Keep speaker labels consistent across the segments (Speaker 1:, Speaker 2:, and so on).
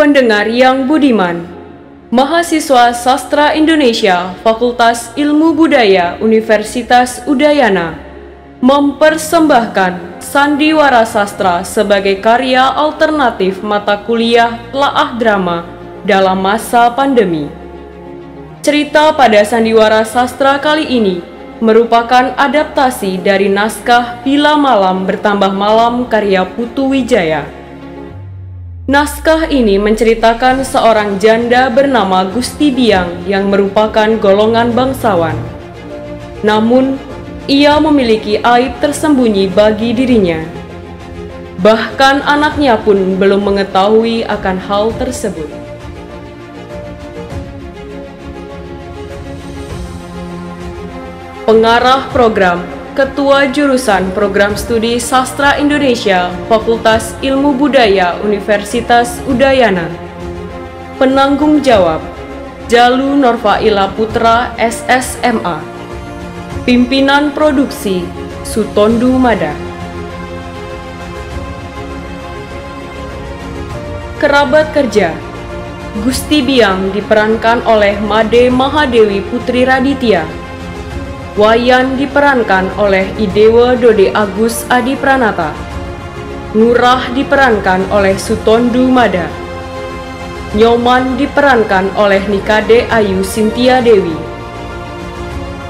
Speaker 1: Pendengar yang budiman, mahasiswa sastra Indonesia Fakultas Ilmu Budaya Universitas Udayana mempersembahkan Sandiwara Sastra sebagai karya alternatif mata kuliah telaah drama dalam masa pandemi. Cerita pada Sandiwara Sastra kali ini merupakan adaptasi dari naskah Bila Malam Bertambah Malam karya Putu Wijaya. Naskah ini menceritakan seorang janda bernama Gusti Biang yang merupakan golongan bangsawan. Namun, ia memiliki aib tersembunyi bagi dirinya. Bahkan anaknya pun belum mengetahui akan hal tersebut. Pengarah program, Ketua Jurusan Program Studi Sastra Indonesia Fakultas Ilmu Budaya Universitas Udayana. Penanggung jawab, Jalu Norfaila Putra SSMA. Pimpinan produksi, Sutondu Mada. Kerabat kerja, Gusti Biang diperankan oleh Made Mahadewi Putri Raditya. Wayan diperankan oleh Idewa Dode Agus Adi Pranata. Nurah diperankan oleh Sutondu Mada. Nyoman diperankan oleh Nikade Ayu Sintia Dewi.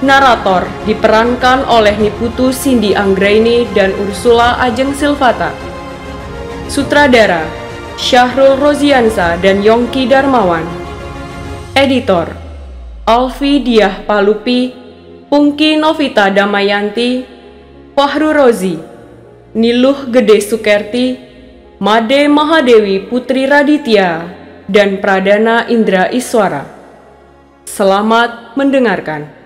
Speaker 1: Narator diperankan oleh Niputu Cindy Anggraini dan Ursula Ajeng Silvata. Sutradara Syahrul Roziansa dan Yongki Darmawan. Editor Alfi Diah Palupi, Pungki Novita Damayanti, Fahru Rozi, Niluh Gede Sukerti, Made Mahadewi Putri Raditya, dan Pradana Indra Iswara. Selamat mendengarkan.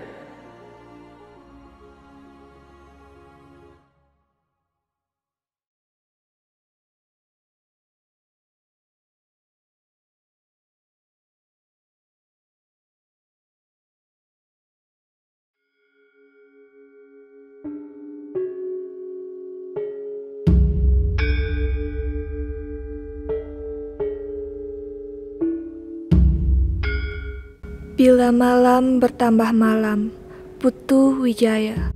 Speaker 2: Bila malam bertambah malam, Putu Wijaya.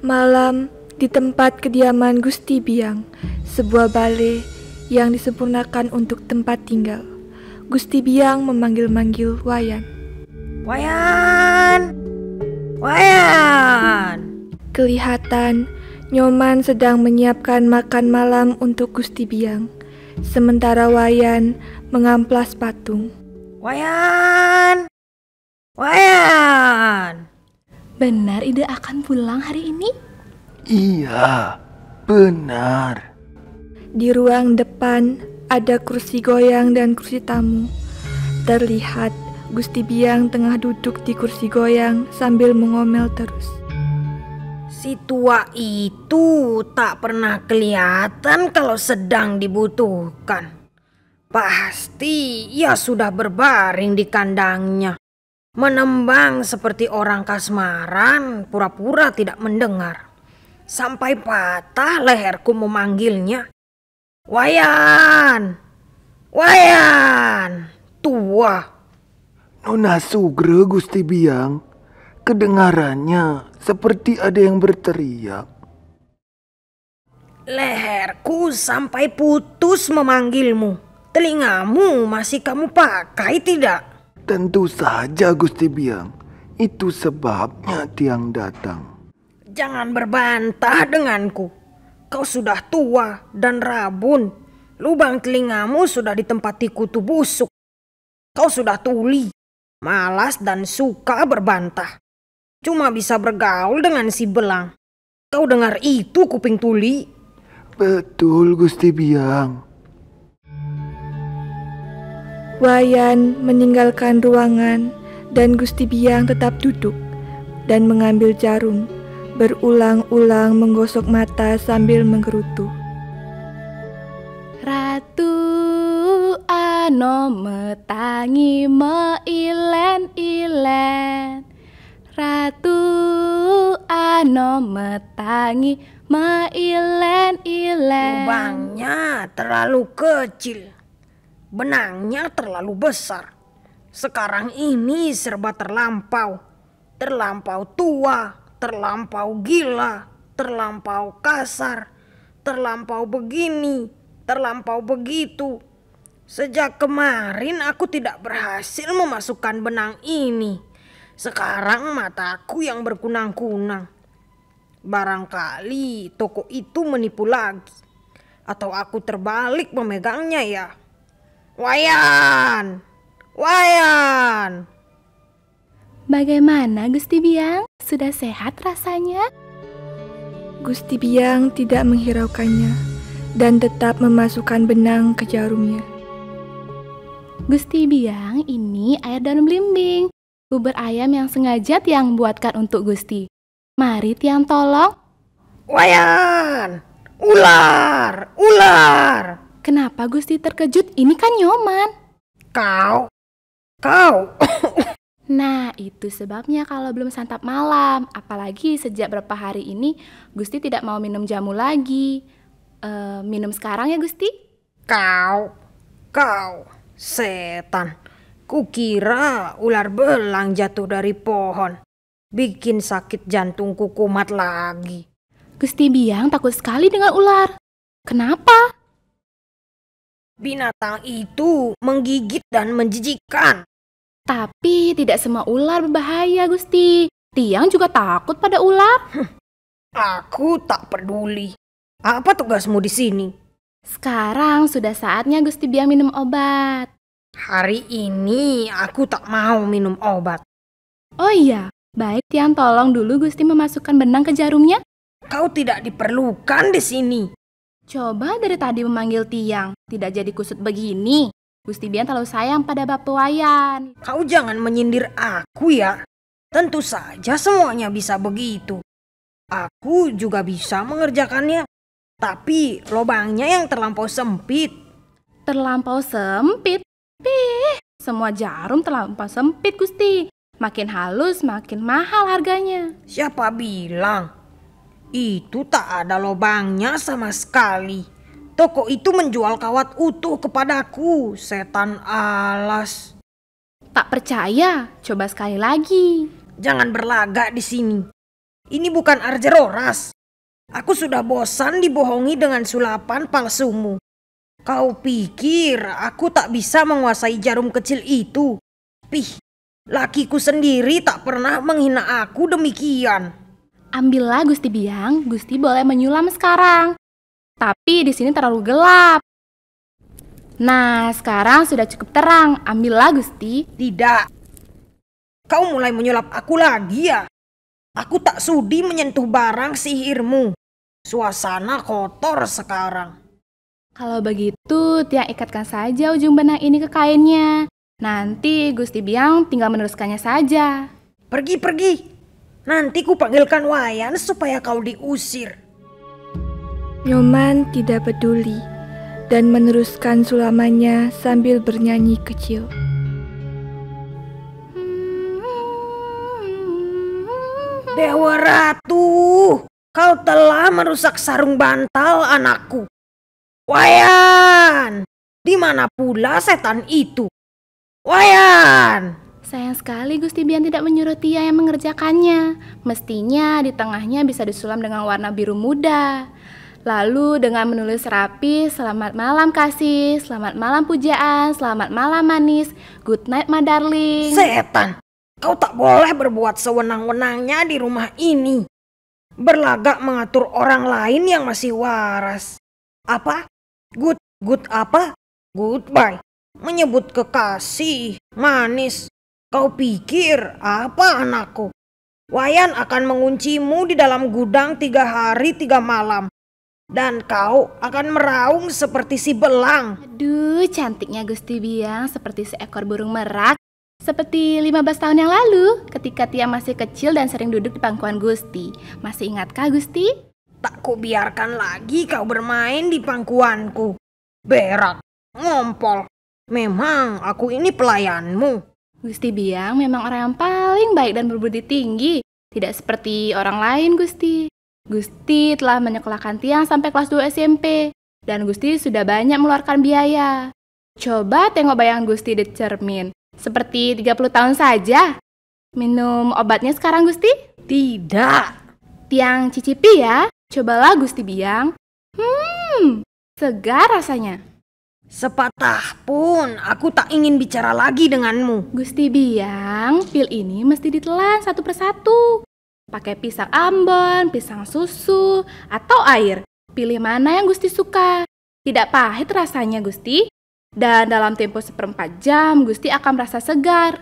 Speaker 2: Malam di tempat kediaman Gusti Biang, sebuah balai yang disempurnakan untuk tempat tinggal. Gusti Biang memanggil-manggil Wayan.
Speaker 3: Wayan! Wayan!
Speaker 2: Kelihatan Nyoman sedang menyiapkan makan malam untuk Gusti Biang, sementara Wayan mengamplas patung.
Speaker 3: Wayan! Wayan!
Speaker 4: Benar Ida akan pulang hari ini?
Speaker 5: Iya, benar.
Speaker 2: Di ruang depan ada kursi goyang dan kursi tamu. Terlihat Gusti Biang tengah duduk di kursi goyang sambil mengomel terus.
Speaker 3: Si tua itu tak pernah kelihatan kalau sedang dibutuhkan. Pasti ia sudah berbaring di kandangnya, menembang seperti orang kasmaran, pura-pura tidak mendengar. Sampai patah leherku memanggilnya. Wayan! Wayan! Tua!
Speaker 5: Nona Sugro, Gusti Biang, kedengarannya seperti ada yang berteriak.
Speaker 3: Leherku sampai putus memanggilmu. Telingamu masih kamu pakai tidak?
Speaker 5: Tentu saja, Gusti Biang. Itu sebabnya Tiang datang.
Speaker 3: Jangan berbantah denganku. Kau sudah tua dan rabun. Lubang telingamu sudah ditempati kutu busuk. Kau sudah tuli, malas dan suka berbantah. Cuma bisa bergaul dengan si belang. Kau dengar itu, kuping tuli?
Speaker 5: Betul, Gusti Biang.
Speaker 2: Wayan meninggalkan ruangan dan Gusti Biang tetap duduk dan mengambil jarum, berulang-ulang menggosok mata sambil menggerutu.
Speaker 4: Ratu ano metangi meilen-ilen, Ratu ano metangi meilen-ilen.
Speaker 3: Lubangnya terlalu kecil, benangnya terlalu besar. Sekarang ini serba terlampau. Terlampau tua, terlampau gila, terlampau kasar, terlampau begini, terlampau begitu. Sejak kemarin aku tidak berhasil memasukkan benang ini. Sekarang mataku yang berkunang-kunang. Barangkali toko itu menipu lagi. Atau aku terbalik memegangnya ya. Wayan! Wayan!
Speaker 4: Bagaimana Gusti Biang? Sudah sehat rasanya?
Speaker 2: Gusti Biang tidak menghiraukannya dan tetap memasukkan benang ke jarumnya.
Speaker 4: Gusti Biang, ini air daun belimbing, bubur ayam yang sengaja Tiang buatkan untuk Gusti. Mari Tiang tolong.
Speaker 3: Wayan! Ular! Ular!
Speaker 4: Kenapa Gusti terkejut? Ini kan nyoman.
Speaker 3: Kau!
Speaker 4: Nah, itu sebabnya kalau belum santap malam. Apalagi sejak berapa hari ini Gusti tidak mau minum jamu lagi. Minum sekarang ya Gusti?
Speaker 3: Kau! Setan! Kukira ular belang jatuh dari pohon. Bikin sakit jantungku kumat lagi.
Speaker 4: Gusti Biang takut sekali dengan ular. Kenapa?
Speaker 3: Binatang itu menggigit dan menjijikkan.
Speaker 4: Tapi tidak semua ular berbahaya, Gusti. Tiang juga takut pada ular.
Speaker 3: Aku tak peduli. Apa tugasmu di sini?
Speaker 4: Sekarang sudah saatnya Gusti Biang minum obat.
Speaker 3: Hari ini aku tak mau minum obat.
Speaker 4: Oh iya, baik Tiang tolong dulu Gusti memasukkan benang ke jarumnya.
Speaker 3: Kau tidak diperlukan di sini.
Speaker 4: Coba dari tadi memanggil Tiang, tidak jadi kusut begini. Gusti Biang terlalu sayang pada Bapak Wayan.
Speaker 3: Kau jangan menyindir aku ya. Tentu saja semuanya bisa begitu. Aku juga bisa mengerjakannya. Tapi lubangnya yang terlampau sempit.
Speaker 4: Terlampau sempit? Semua jarum terlampau sempit, Gusti. Makin halus, makin mahal harganya.
Speaker 3: Siapa bilang? Itu tak ada lubangnya sama sekali. Toko itu menjual kawat utuh kepadaku, setan alas.
Speaker 4: Tak percaya? Coba sekali lagi.
Speaker 3: Jangan berlagak di sini. Ini bukan Arjeroras. Aku sudah bosan dibohongi dengan sulapan palsumu. Kau pikir aku tak bisa menguasai jarum kecil itu? Lakiku sendiri tak pernah menghina aku demikian.
Speaker 4: Ambillah Gusti Biang, Gusti boleh menyulam sekarang. Tapi di sini terlalu gelap. Nah, sekarang sudah cukup terang. Ambillah Gusti.
Speaker 3: Tidak. Kau mulai menyulap aku lagi ya? Aku tak sudi menyentuh barang sihirmu. Suasana kotor sekarang.
Speaker 4: Kalau begitu, Tiang ikatkan saja ujung benang ini ke kainnya. Nanti Gusti Biang tinggal meneruskannya saja.
Speaker 3: Pergi. Nanti ku panggilkan Wayan supaya kau diusir.
Speaker 2: Nyoman tidak peduli dan meneruskan sulamannya sambil bernyanyi kecil.
Speaker 3: Dewa Ratu, kau telah merusak sarung bantal anakku. Wayan, di mana pula setan itu? Wayan!
Speaker 4: Sayang sekali Gusti Biang tidak menyuruh Tiang yang mengerjakannya. Mestinya di tengahnya bisa disulam dengan warna biru muda. Lalu dengan menulis rapi, selamat malam kasih, selamat malam pujaan, selamat malam manis, good night my darling.
Speaker 3: Setan, kau tak boleh berbuat sewenang-wenangnya di rumah ini. Berlagak mengatur orang lain yang masih waras. Apa? Good apa? Goodbye. Menyebut kekasih, manis. Kau pikir apa anakku? Wayan akan menguncimu di dalam gudang 3 hari 3 malam. Dan kau akan meraung seperti si belang.
Speaker 4: Aduh, cantiknya Gusti Biang seperti seekor burung merak. Seperti 15 tahun yang lalu ketika Tiang masih kecil dan sering duduk di pangkuan Gusti. Masih ingatkah Gusti?
Speaker 3: Tak kubiarkan lagi kau bermain di pangkuanku. Berak, ngompol. Memang aku ini pelayanmu.
Speaker 4: Gusti Biang memang orang yang paling baik dan berbudi tinggi. Tidak seperti orang lain, Gusti. Gusti telah menyekolahkan Tiang sampai kelas 2 SMP. Dan Gusti sudah banyak mengeluarkan biaya. Coba tengok bayangan Gusti di cermin. Seperti 30 tahun saja. Minum obatnya sekarang, Gusti?
Speaker 3: Tidak.
Speaker 4: Tiang cicipi ya. Cobalah Gusti Biang. Segar rasanya.
Speaker 3: Sepatah pun aku tak ingin bicara lagi denganmu.
Speaker 4: Gusti Biang, pil ini mesti ditelan satu persatu. Pakai pisang ambon, pisang susu, atau air. Pilih mana yang Gusti suka. Tidak pahit rasanya, Gusti. Dan dalam tempo 1/4 jam, Gusti akan merasa segar.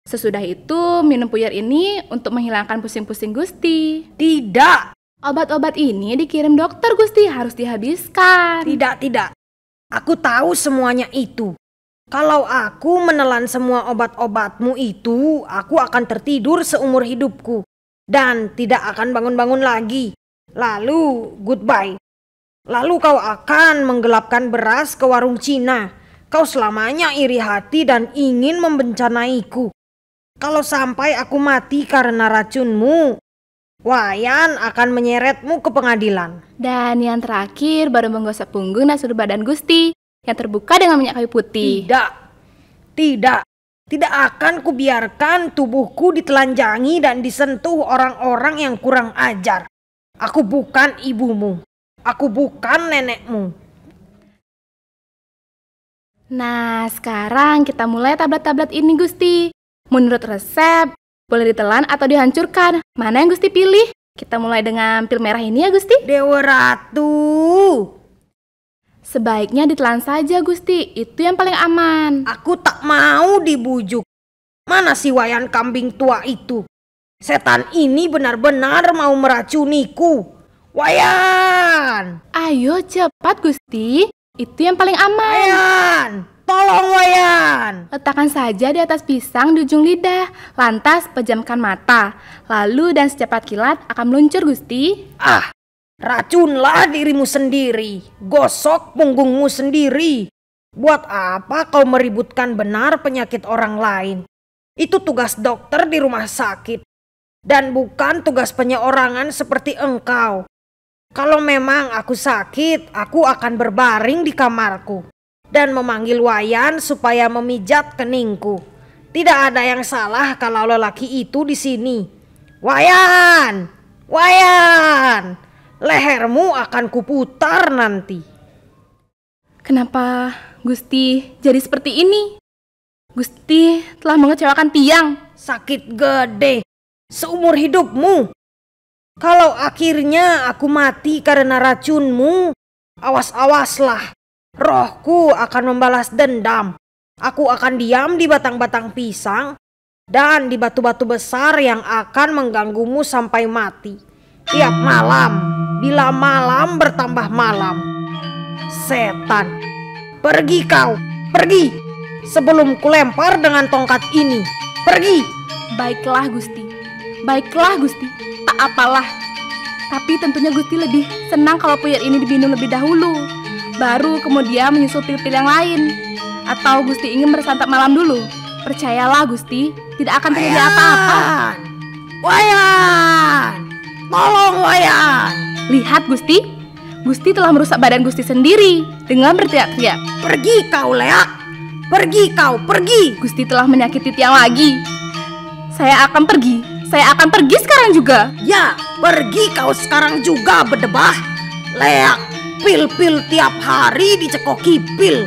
Speaker 4: Sesudah itu, minum puyer ini untuk menghilangkan pusing-pusing Gusti.
Speaker 3: Tidak.
Speaker 4: Obat-obat ini dikirim dokter, Gusti. Harus dihabiskan.
Speaker 3: Tidak. Aku tahu semuanya itu. Kalau aku menelan semua obat-obatmu itu, aku akan tertidur seumur hidupku. Dan tidak akan bangun-bangun lagi. Lalu, goodbye. Lalu kau akan menggelapkan beras ke warung Cina. Kau selamanya iri hati dan ingin membencanaiku. Kalau sampai aku mati karena racunmu, Wayan akan menyeretmu ke pengadilan.
Speaker 4: Dan yang terakhir baru menggosok punggung dan seluruh badan Gusti yang terbuka dengan minyak kayu putih.
Speaker 3: Tidak akan kubiarkan tubuhku ditelanjangi dan disentuh orang-orang yang kurang ajar. Aku bukan ibumu. Aku bukan nenekmu.
Speaker 4: Nah, sekarang kita mulai tablet-tablet ini, Gusti. Menurut resep, boleh ditelan atau dihancurkan. Mana yang Gusti pilih? Kita mulai dengan pil merah ini ya, Gusti.
Speaker 3: Dewa Ratu.
Speaker 4: Sebaiknya ditelan saja, Gusti. Itu yang paling aman.
Speaker 3: Aku tak mau dibujuk. Mana si Wayan kambing tua itu? Setan ini benar-benar mau meracuniku. Wayan!
Speaker 4: Ayo cepat, Gusti. Itu yang paling aman.
Speaker 3: Wayan! Tolong, Wayan!
Speaker 4: Letakkan saja di atas pisang di ujung lidah. Lantas pejamkan mata. Lalu dan secepat kilat akan meluncur, Gusti.
Speaker 3: Racunlah dirimu sendiri. Gosok punggungmu sendiri. Buat apa kau meributkan benar penyakit orang lain? Itu tugas dokter di rumah sakit. Dan bukan tugas penyeorangan seperti engkau. Kalau memang aku sakit, aku akan berbaring di kamarku dan memanggil Wayan supaya memijat keningku. Tidak ada yang salah kalau lelaki itu di sini. Wayan! Wayan! Lehermu akan kuputar nanti.
Speaker 4: Kenapa Gusti jadi seperti ini? Gusti telah mengecewakan Tiang.
Speaker 3: Sakit gede seumur hidupmu. Kalau akhirnya aku mati karena racunmu, awas-awaslah. Rohku akan membalas dendam. Aku akan diam di batang-batang pisang dan di batu-batu besar yang akan mengganggumu sampai mati. Tiap malam, bila malam bertambah malam. Setan, pergi kau, pergi. Sebelum kulempar dengan tongkat ini, pergi.
Speaker 4: Baiklah, Gusti. Baiklah, Gusti. Tak apalah. Tapi tentunya Gusti lebih senang kalau puyer ini diminum lebih dahulu. Baru kemudian menyusul pil-pil yang lain. Atau Gusti ingin bersantap malam dulu? Percayalah, Gusti, tidak akan terjadi apa-apa.
Speaker 3: Wayan! Tolong, Wayan!
Speaker 4: Lihat, Gusti. Gusti telah merusak badan Gusti sendiri dengan berteriak-teriak.
Speaker 3: Pergi kau, Leak! Pergi kau, pergi!
Speaker 4: Gusti telah menyakiti Tiang lagi. Saya akan pergi. Saya akan pergi sekarang juga.
Speaker 3: Ya, pergi kau sekarang juga, berdebah. Leak, pil-pil tiap hari dicekoki pil.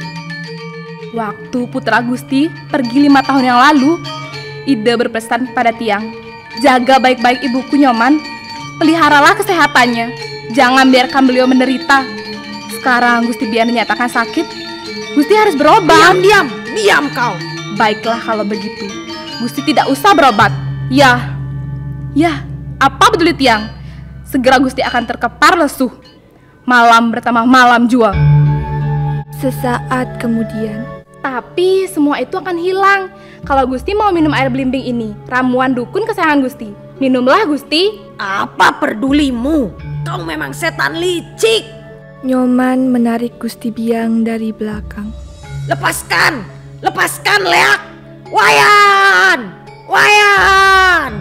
Speaker 4: Waktu putra Gusti pergi 5 tahun yang lalu, Ida berpesan pada Tiang, jaga baik-baik ibuku Nyoman, peliharalah kesehatannya, jangan biarkan beliau menderita. Sekarang Gusti Bian dinyatakan sakit, Gusti harus berobat.
Speaker 3: Diam kau.
Speaker 4: Baiklah kalau begitu, Gusti tidak usah berobat. Ya, apa peduli Tiang? Segera Gusti akan terkepar lesuh. Malam bertambah malam jua.
Speaker 2: Sesaat kemudian.
Speaker 4: Tapi semua itu akan hilang kalau Gusti mau minum air belimbing ini, ramuan dukun kesayangan Gusti. Minumlah, Gusti.
Speaker 3: Apa pedulimu? Kau memang setan licik.
Speaker 2: Nyoman menarik Gusti Biang dari belakang.
Speaker 3: Lepaskan! Lepaskan, Leak! Wayan! Wayan!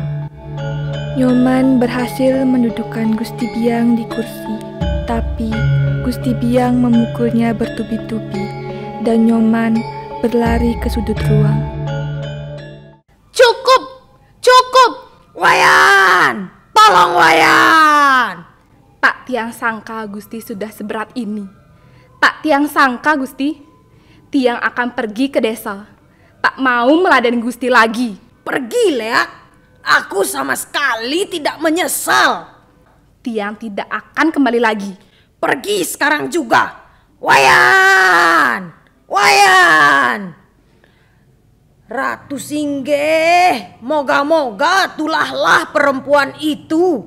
Speaker 2: Nyoman berhasil mendudukkan Gusti Biang di kursi, tapi Gusti Biang memukulnya bertubi-tubi dan Nyoman berlari ke sudut ruang.
Speaker 3: Cukup! Wayan! Tolong Wayan!
Speaker 4: Tak tiang sangka Gusti sudah seberat ini. Tak tiang sangka Gusti, tiang akan pergi ke desa. Tak mau meladeni Gusti lagi.
Speaker 3: Pergi, Leak. Aku sama sekali tidak menyesal.
Speaker 4: Tiang tidak akan kembali lagi.
Speaker 3: Pergi sekarang juga. Wayan! Ratu Singgih, moga-moga tulahlah perempuan itu.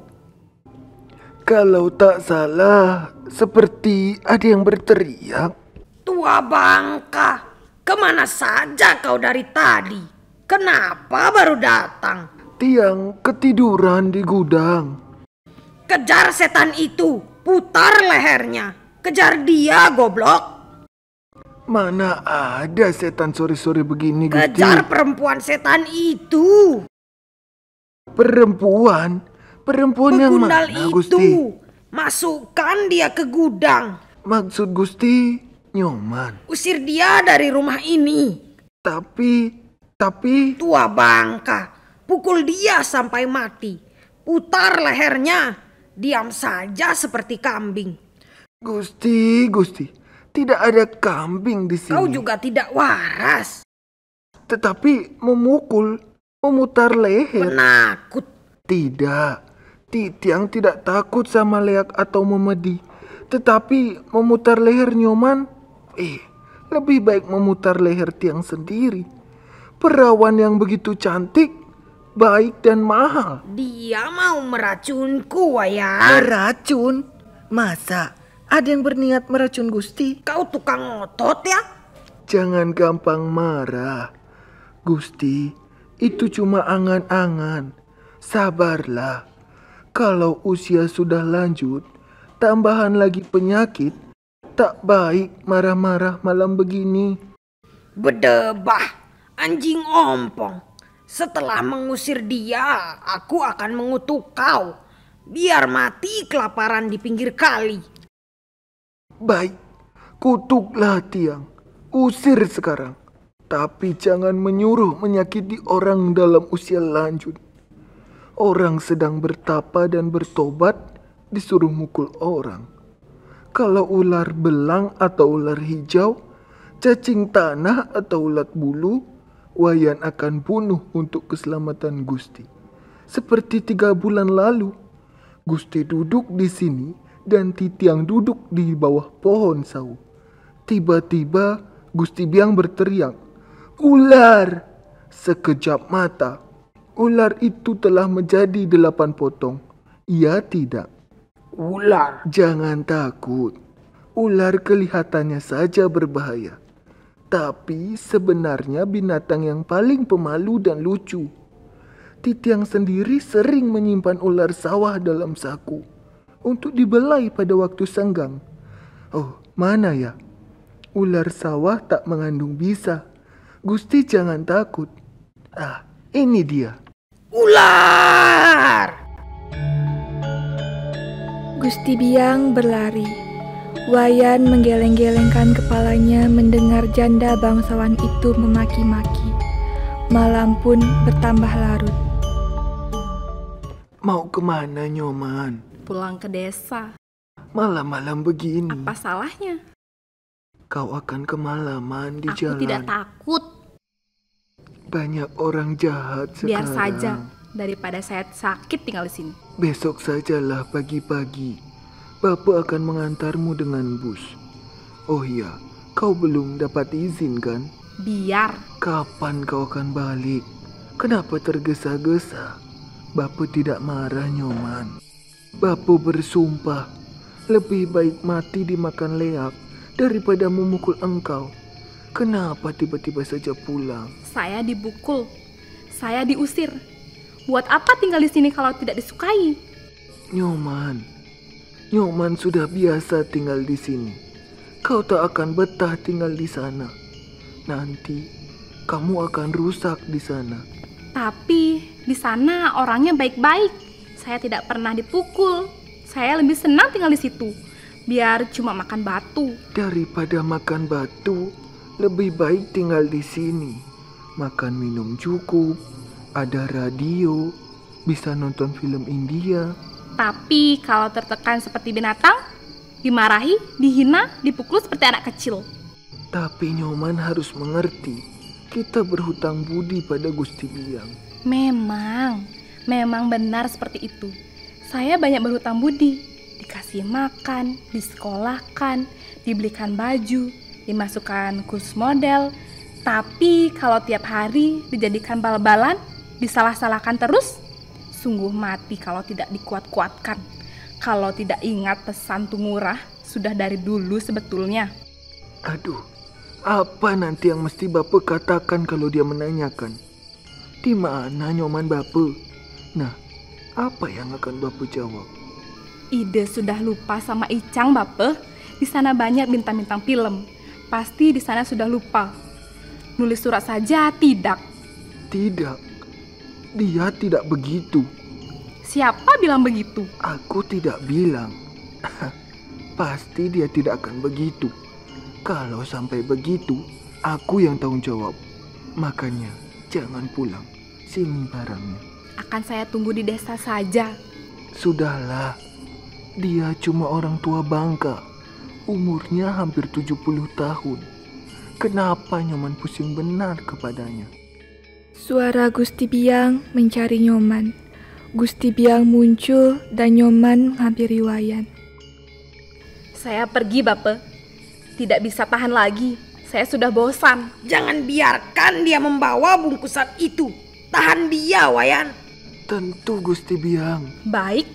Speaker 5: Kalau tak salah, seperti ada yang berteriak.
Speaker 3: Tua Bangka, kemana saja kau dari tadi? Kenapa baru datang?
Speaker 5: Tiang ketiduran di gudang.
Speaker 3: Kejar setan itu, putar lehernya. Kejar dia, goblok.
Speaker 5: Mana ada setan sore-sore begini, Gusti?
Speaker 3: Kejar perempuan setan itu.
Speaker 5: Perempuan yang
Speaker 3: Begundal
Speaker 5: mana,
Speaker 3: itu.
Speaker 5: Gusti?
Speaker 3: Masukkan dia ke gudang.
Speaker 5: Maksud Gusti Nyoman.
Speaker 3: Usir dia dari rumah ini.
Speaker 5: Tapi
Speaker 3: Tua Bangka, pukul dia sampai mati. Putar lehernya. Diam saja seperti kambing.
Speaker 5: Gusti, tidak ada kambing di sini.
Speaker 3: Kau juga tidak waras.
Speaker 5: Tetapi memutar leher.
Speaker 3: Penakut.
Speaker 5: Tidak, Tiang tidak takut sama Leak atau Memedi. Tetapi memutar leher Nyoman, lebih baik memutar leher Tiang sendiri. Perawan yang begitu cantik, baik dan mahal.
Speaker 3: Dia mau meracunku, Wayan.
Speaker 5: Meracun? Masa ada yang berniat meracun Gusti?
Speaker 3: Kau tukang ngotot ya?
Speaker 5: Jangan gampang marah. Gusti, itu cuma angan-angan. Sabarlah. Kalau usia sudah lanjut, tambahan lagi penyakit, tak baik marah-marah malam begini.
Speaker 3: Bedebah, anjing ompong. Setelah mengusir dia, aku akan mengutuk kau. Biar mati kelaparan di pinggir kali.
Speaker 5: Baik, kutuklah Tiang. Usir sekarang. Tapi jangan menyuruh menyakiti orang dalam usia lanjut. Orang sedang bertapa dan bertobat disuruh mukul orang. Kalau ular belang atau ular hijau, cacing tanah atau ulat bulu, Wayan akan bunuh untuk keselamatan Gusti. Seperti 3 bulan lalu, Gusti duduk di sini dan Titiang duduk di bawah pohon sawo. Tiba-tiba Gusti Biang berteriak, "Ular!" Sekejap mata, ular itu telah menjadi 8 potong. Iya tidak?
Speaker 3: Ular.
Speaker 5: Jangan takut. Ular kelihatannya saja berbahaya. Tapi sebenarnya binatang yang paling pemalu dan lucu. Titiang sendiri sering menyimpan ular sawah dalam saku untuk dibelai pada waktu senggang. Oh, mana ya? Ular sawah tak mengandung bisa. Gusti jangan takut. Ini dia.
Speaker 3: Ular!
Speaker 2: Gusti Biang berlari. Wayan menggeleng-gelengkan kepalanya mendengar janda bangsawan itu memaki-maki. Malam pun bertambah larut.
Speaker 5: Mau kemana, Nyoman?
Speaker 4: Pulang ke desa.
Speaker 5: Malam-malam begini.
Speaker 4: Apa salahnya?
Speaker 5: Kau akan kemalaman di
Speaker 4: Aku
Speaker 5: jalan.
Speaker 4: tidak takut.
Speaker 5: Banyak orang jahat sekarang.
Speaker 4: Biar saja, daripada saya sakit tinggal di sini.
Speaker 5: Besok sajalah pagi-pagi. Bapak akan mengantarmu dengan bus. Oh iya, kau belum dapat izin kan?
Speaker 4: Biar.
Speaker 5: Kapan kau akan balik? Kenapa tergesa-gesa? Bapak tidak marah, Nyoman. Bapak bersumpah, lebih baik mati dimakan leak daripada memukul engkau. Kenapa tiba-tiba saja pulang?
Speaker 4: Saya dibukul. Saya diusir. Buat apa tinggal di sini kalau tidak disukai?
Speaker 5: Nyoman sudah biasa tinggal di sini. Kau tak akan betah tinggal di sana. Nanti kamu akan rusak di sana.
Speaker 4: Tapi di sana orangnya baik-baik. saya tidak pernah dipukul. Saya lebih senang tinggal di situ, biar cuma makan batu.
Speaker 5: Daripada makan batu, lebih baik tinggal di sini. Makan minum cukup, ada radio, bisa nonton film India.
Speaker 4: Tapi kalau tertekan seperti binatang, dimarahi, dihina, dipukul seperti anak kecil.
Speaker 5: Tapi Nyoman harus mengerti, kita berhutang budi pada Gusti Biang.
Speaker 4: Memang benar seperti itu. Saya banyak berhutang budi, dikasih makan, disekolahkan, dibelikan baju, dimasukkan kursus model. Tapi kalau tiap hari dijadikan bal-balan, disalah-salahkan terus, sungguh mati kalau tidak dikuat-kuatkan. Kalau tidak ingat pesan Tungurah sudah dari dulu sebetulnya.
Speaker 5: Aduh, apa nanti yang mesti Bapak katakan kalau dia menanyakan? Di mana Nyoman Bapak? Nah, apa yang akan Bapak jawab?
Speaker 4: Ide sudah lupa sama Icang, Bapak. Di sana banyak bintang-bintang film. Pasti di sana sudah lupa. Nulis surat saja tidak.
Speaker 5: Tidak, dia tidak begitu.
Speaker 4: Siapa bilang begitu?
Speaker 5: Aku tidak bilang. Pasti dia tidak akan begitu. Kalau sampai begitu, aku yang tanggung jawab. Makanya, jangan pulang. Sini barangnya.
Speaker 4: Akan saya tunggu di desa saja.
Speaker 5: Sudahlah, dia cuma orang tua bangka. Umurnya hampir 70 tahun. Kenapa Nyoman pusing benar kepadanya?
Speaker 2: Suara Gusti Biang mencari Nyoman. Gusti Biang muncul dan Nyoman menghampiri Wayan.
Speaker 4: Saya pergi, Bapak. Tidak bisa tahan lagi. Saya sudah bosan.
Speaker 3: Jangan biarkan dia membawa bungkusan itu. Tahan dia, Wayan.
Speaker 5: Tentu Gusti Biang.
Speaker 4: Baik,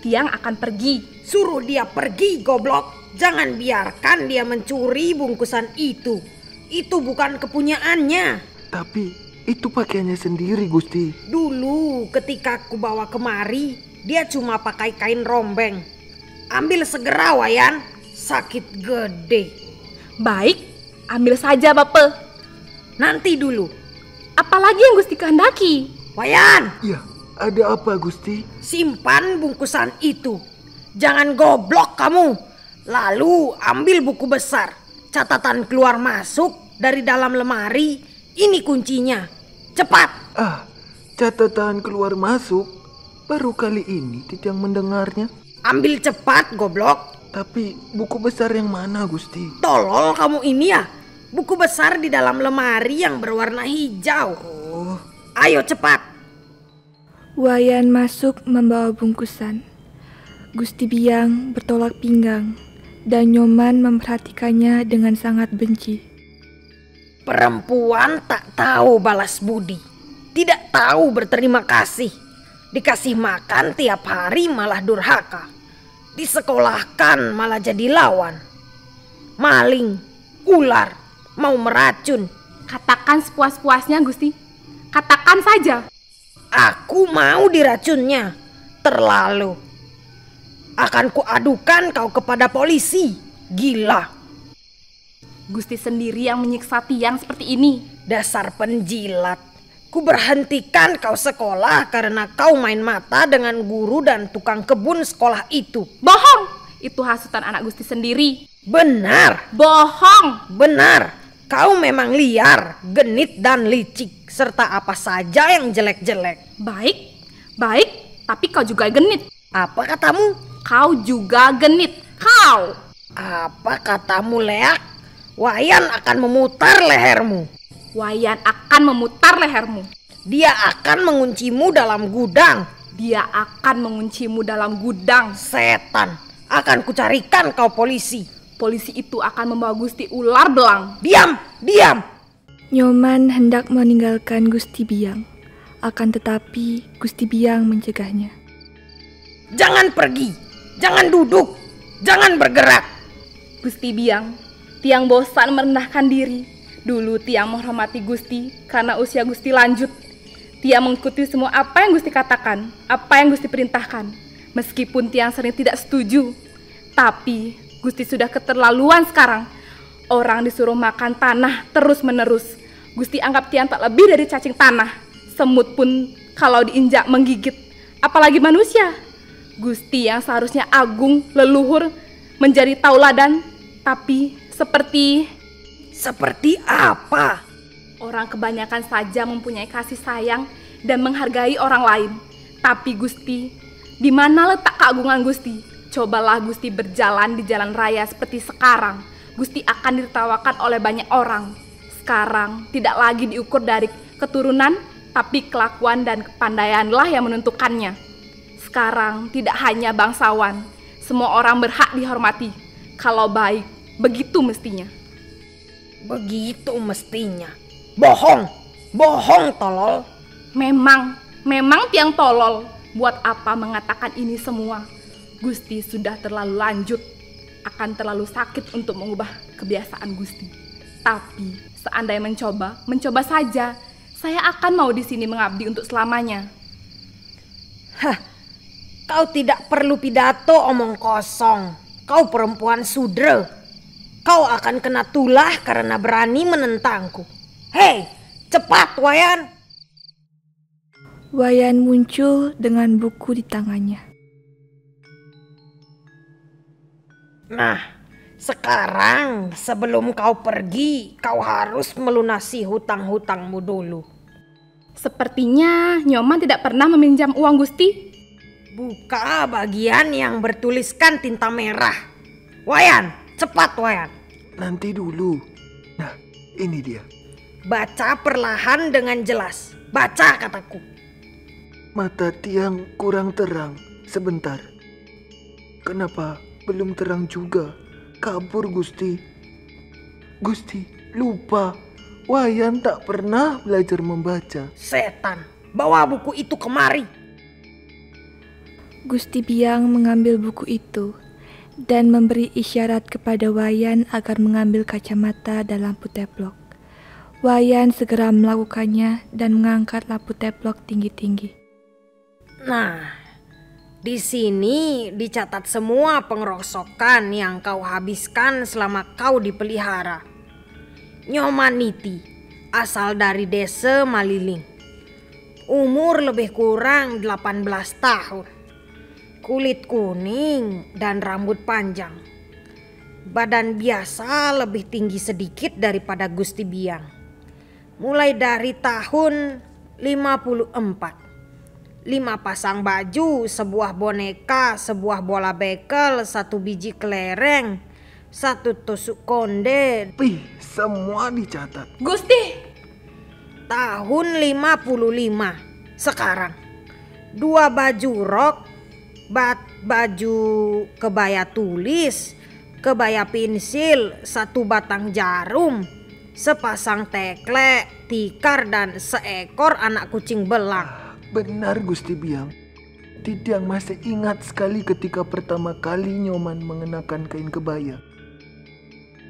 Speaker 4: Tiang akan pergi.
Speaker 3: Suruh dia pergi, goblok. Jangan biarkan dia mencuri bungkusan itu. Itu bukan kepunyaannya.
Speaker 5: Tapi itu pakaiannya sendiri, Gusti.
Speaker 3: Dulu ketika aku bawa kemari, dia cuma pakai kain rombeng. Ambil segera, Wayan. Sakit gede.
Speaker 4: Baik, ambil saja, Bapak.
Speaker 3: Nanti dulu.
Speaker 4: Apalagi yang Gusti kehendaki?
Speaker 3: Wayan,
Speaker 5: Ya, ada apa, Gusti?
Speaker 3: simpan bungkusan itu. Jangan goblok kamu. Lalu ambil buku besar. Catatan keluar masuk dari dalam lemari. Ini kuncinya. Cepat.
Speaker 5: Catatan keluar masuk. Baru kali ini Titiang mendengarnya.
Speaker 3: Ambil cepat, goblok.
Speaker 5: Tapi buku besar yang mana, Gusti?
Speaker 3: Tolol kamu ini ya. Buku besar di dalam lemari yang berwarna hijau. Ayo cepat.
Speaker 2: Wayan masuk membawa bungkusan. Gusti Biang bertolak pinggang dan Nyoman memperhatikannya dengan sangat benci.
Speaker 3: Perempuan tak tahu balas budi. Tidak tahu berterima kasih. Dikasih makan tiap hari malah durhaka. Disekolahkan malah jadi lawan. Maling, ular, mau meracun.
Speaker 4: Katakan sepuas-puasnya, Gusti. Katakan saja.
Speaker 3: Aku mau diracunnya. Terlalu. Akan kuadukan kau kepada polisi. Gila.
Speaker 4: Gusti sendiri yang menyiksa Tiang seperti ini.
Speaker 3: Dasar penjilat. Ku berhentikan kau sekolah karena kau main mata dengan guru dan tukang kebun sekolah itu.
Speaker 4: Bohong. Itu hasutan anak Gusti sendiri.
Speaker 3: Benar.
Speaker 4: Bohong.
Speaker 3: Benar. Kau memang liar, genit dan licik, serta apa saja yang jelek-jelek.
Speaker 4: Baik, tapi kau juga genit.
Speaker 3: Apa katamu?
Speaker 4: Kau juga genit. Kau.
Speaker 3: Apa katamu, Leak? Wayan akan memutar lehermu.
Speaker 4: Wayan akan memutar lehermu.
Speaker 3: Dia akan menguncimu dalam gudang.
Speaker 4: Dia akan menguncimu dalam gudang.
Speaker 3: Setan, akan kucarikan kau polisi.
Speaker 4: Polisi itu akan membawa Gusti ular belang.
Speaker 3: Diam, diam.
Speaker 2: Nyoman hendak meninggalkan Gusti Biang. Akan tetapi Gusti Biang mencegahnya.
Speaker 3: Jangan pergi, jangan duduk, jangan bergerak.
Speaker 4: Gusti Biang, Tiang bosan merendahkan diri. Dulu Tiang menghormati Gusti karena usia Gusti lanjut. Tiang mengikuti semua apa yang Gusti katakan, apa yang Gusti perintahkan. Meskipun Tiang sering tidak setuju. Tapi Gusti sudah keterlaluan sekarang. Orang disuruh makan tanah terus-menerus. Gusti anggap Tiang tak lebih dari cacing tanah. Semut pun kalau diinjak menggigit. apalagi manusia. Gusti yang seharusnya agung, leluhur, menjadi tauladan, tapi
Speaker 3: Seperti apa?
Speaker 4: orang kebanyakan saja mempunyai kasih sayang dan menghargai orang lain. Tapi Gusti, di mana letak keagungan Gusti? Cobalah Gusti berjalan di jalan raya seperti sekarang. Gusti akan ditertawakan oleh banyak orang. Sekarang tidak lagi diukur dari keturunan, tapi kelakuan dan kepandaianlah yang menentukannya. Sekarang tidak hanya bangsawan, semua orang berhak dihormati. Kalau baik, begitu mestinya.
Speaker 3: Begitu mestinya. Bohong tolol.
Speaker 4: Memang tiang tolol. Buat apa mengatakan ini semua? Gusti sudah terlalu lanjut. Akan terlalu sakit untuk mengubah kebiasaan Gusti. Tapi seandainya mencoba saja. Saya akan mau di sini mengabdi untuk selamanya.
Speaker 3: Kau tidak perlu pidato omong kosong. Kau perempuan sudra. Kau akan kena tulah karena berani menentangku. Hei, cepat Wayan.
Speaker 2: Wayan muncul dengan buku di tangannya.
Speaker 3: Nah, sekarang sebelum kau pergi, kau harus melunasi hutang-hutangmu dulu.
Speaker 4: Sepertinya Nyoman tidak pernah meminjam uang Gusti.
Speaker 3: Buka bagian yang bertuliskan tinta merah. Wayan, cepat Wayan.
Speaker 5: Nanti dulu. Nah, ini dia.
Speaker 3: Baca perlahan dengan jelas. Baca kataku.
Speaker 5: Mata tiang kurang terang. Sebentar. Kenapa belum terang juga? Kabur Gusti. Gusti, lupa. Wayan tak pernah belajar membaca.
Speaker 3: Setan, bawa buku itu kemari.
Speaker 2: Gusti Biang mengambil buku itu dan memberi isyarat kepada Wayan agar mengambil kacamata dan lampu teplok. Wayan segera melakukannya dan mengangkat lampu teplok tinggi-tinggi.
Speaker 3: Nah, di sini dicatat semua pengerosokan yang kau habiskan selama kau dipelihara. Nyomaniti, asal dari desa Maliling. Umur lebih kurang 18 tahun. Kulit kuning dan rambut panjang. Badan biasa lebih tinggi sedikit daripada Gusti Biang. Mulai dari tahun 54. 5 pasang baju, sebuah boneka, sebuah bola bekel, 1 biji kelereng, 1 tusuk konde.
Speaker 5: Semua dicatat.
Speaker 4: Gusti!
Speaker 3: Tahun 55 sekarang. 2 baju rok, baju kebaya tulis, kebaya pensil, 1 batang jarum, sepasang teklek, tikar, dan seekor anak kucing belang.
Speaker 5: Benar Gusti Biang. Tiang masih ingat sekali ketika pertama kali Nyoman mengenakan kain kebaya.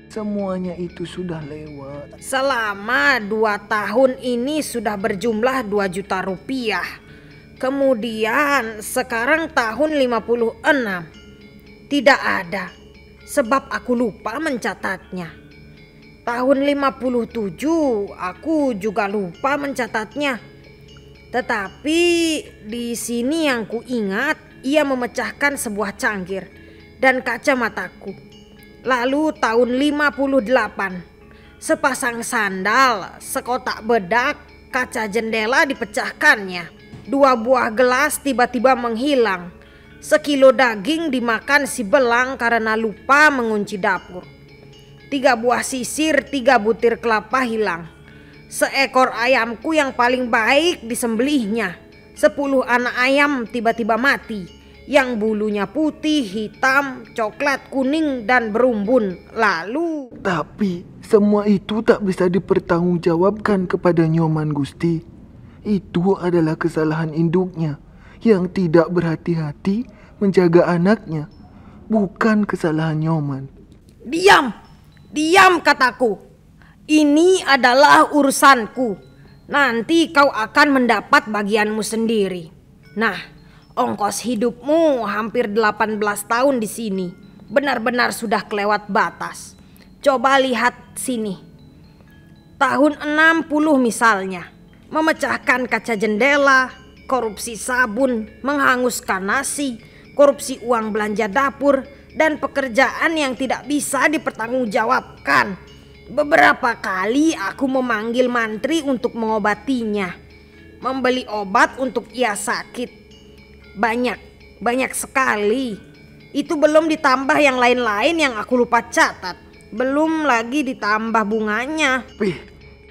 Speaker 5: Semuanya itu sudah lewat.
Speaker 3: Selama 2 tahun ini sudah berjumlah 2 juta rupiah. Kemudian sekarang tahun 56. Tidak ada, sebab aku lupa mencatatnya. Tahun 57 aku juga lupa mencatatnya. Tetapi di sini yang ku ingat, ia memecahkan sebuah cangkir dan kacamataku. Lalu tahun 58, sepasang sandal, sekotak bedak, kaca jendela dipecahkannya. 2 buah gelas tiba-tiba menghilang. 1 kilo daging dimakan si belang karena lupa mengunci dapur. 3 buah sisir, 3 butir kelapa hilang. 1 ekor ayamku yang paling baik disembelihnya. 10 anak ayam tiba-tiba mati, yang bulunya putih, hitam, coklat, kuning, dan berumbun. Lalu...
Speaker 5: Tapi semua itu tak bisa dipertanggungjawabkan kepada Nyoman Gusti. Itu adalah kesalahan induknya yang tidak berhati-hati menjaga anaknya, bukan kesalahan Nyoman.
Speaker 3: Diam kataku. Ini adalah urusanku. Nanti kau akan mendapat bagianmu sendiri. Nah, ongkos hidupmu hampir 18 tahun di sini. Benar-benar sudah kelewat batas. Coba lihat sini. Tahun 60 misalnya. Memecahkan kaca jendela, korupsi sabun, menghanguskan nasi, korupsi uang belanja dapur, dan pekerjaan yang tidak bisa dipertanggungjawabkan. Beberapa kali aku memanggil mantri untuk mengobatinya, membeli obat untuk ia sakit. Banyak sekali. Itu belum ditambah yang lain-lain yang aku lupa catat. Belum lagi ditambah bunganya.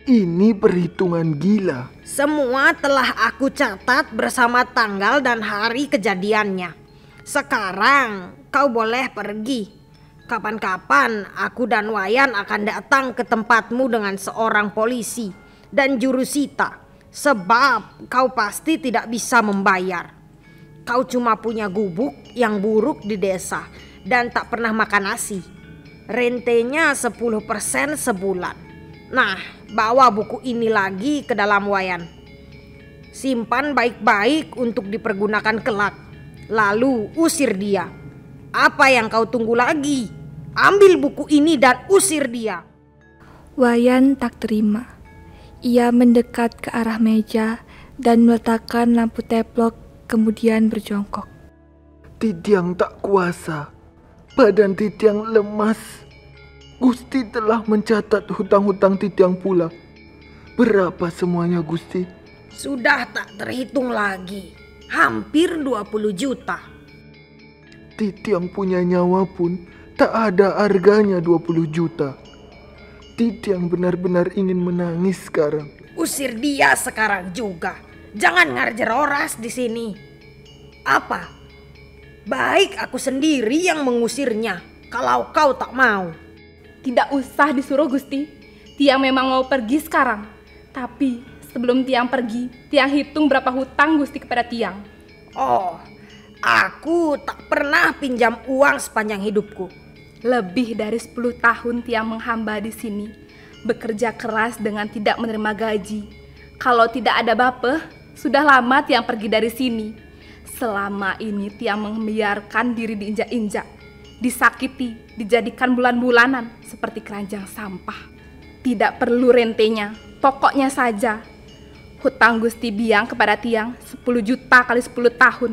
Speaker 5: Ini perhitungan gila.
Speaker 3: Semua telah aku catat bersama tanggal dan hari kejadiannya. Sekarang kau boleh pergi. Kapan-kapan aku dan Wayan akan datang ke tempatmu dengan seorang polisi dan jurusita. Sebab kau pasti tidak bisa membayar. Kau cuma punya gubuk yang buruk di desa dan tak pernah makan nasi. Rentenya 10% sebulan. Nah, bawa buku ini lagi ke dalam Wayan. Simpan baik-baik untuk dipergunakan kelak. Lalu usir dia. Apa yang kau tunggu lagi? Ambil buku ini dan usir dia.
Speaker 2: Wayan tak terima. Ia mendekat ke arah meja dan meletakkan lampu teplok, kemudian berjongkok.
Speaker 5: Titiang tak kuasa. Badan Titiang lemas. Gusti telah mencatat hutang-hutang Titiang pula. Berapa semuanya, Gusti?
Speaker 3: Sudah tak terhitung lagi. Hampir 20 juta.
Speaker 5: Titiang punya nyawa pun tak ada harganya 20 juta. Titiang benar-benar ingin menangis sekarang.
Speaker 3: Usir dia sekarang juga. Jangan ngarjeroras di sini. Apa? Baik aku sendiri yang mengusirnya. Kalau kau tak mau.
Speaker 4: Tidak usah disuruh, Gusti. Tiang memang mau pergi sekarang. Tapi sebelum Tiang pergi, Tiang hitung berapa hutang Gusti kepada Tiang.
Speaker 3: Oh, aku tak pernah pinjam uang sepanjang hidupku.
Speaker 4: Lebih dari 10 tahun Tiang menghamba di sini, bekerja keras dengan tidak menerima gaji. Kalau tidak ada bapeh, sudah lama Tiang pergi dari sini. Selama ini Tiang membiarkan diri diinjak-injak, disakiti, dijadikan bulan-bulanan seperti keranjang sampah. Tidak perlu rentenya, pokoknya saja. Hutang Gusti Biang kepada Tiang 10 juta kali 10 tahun.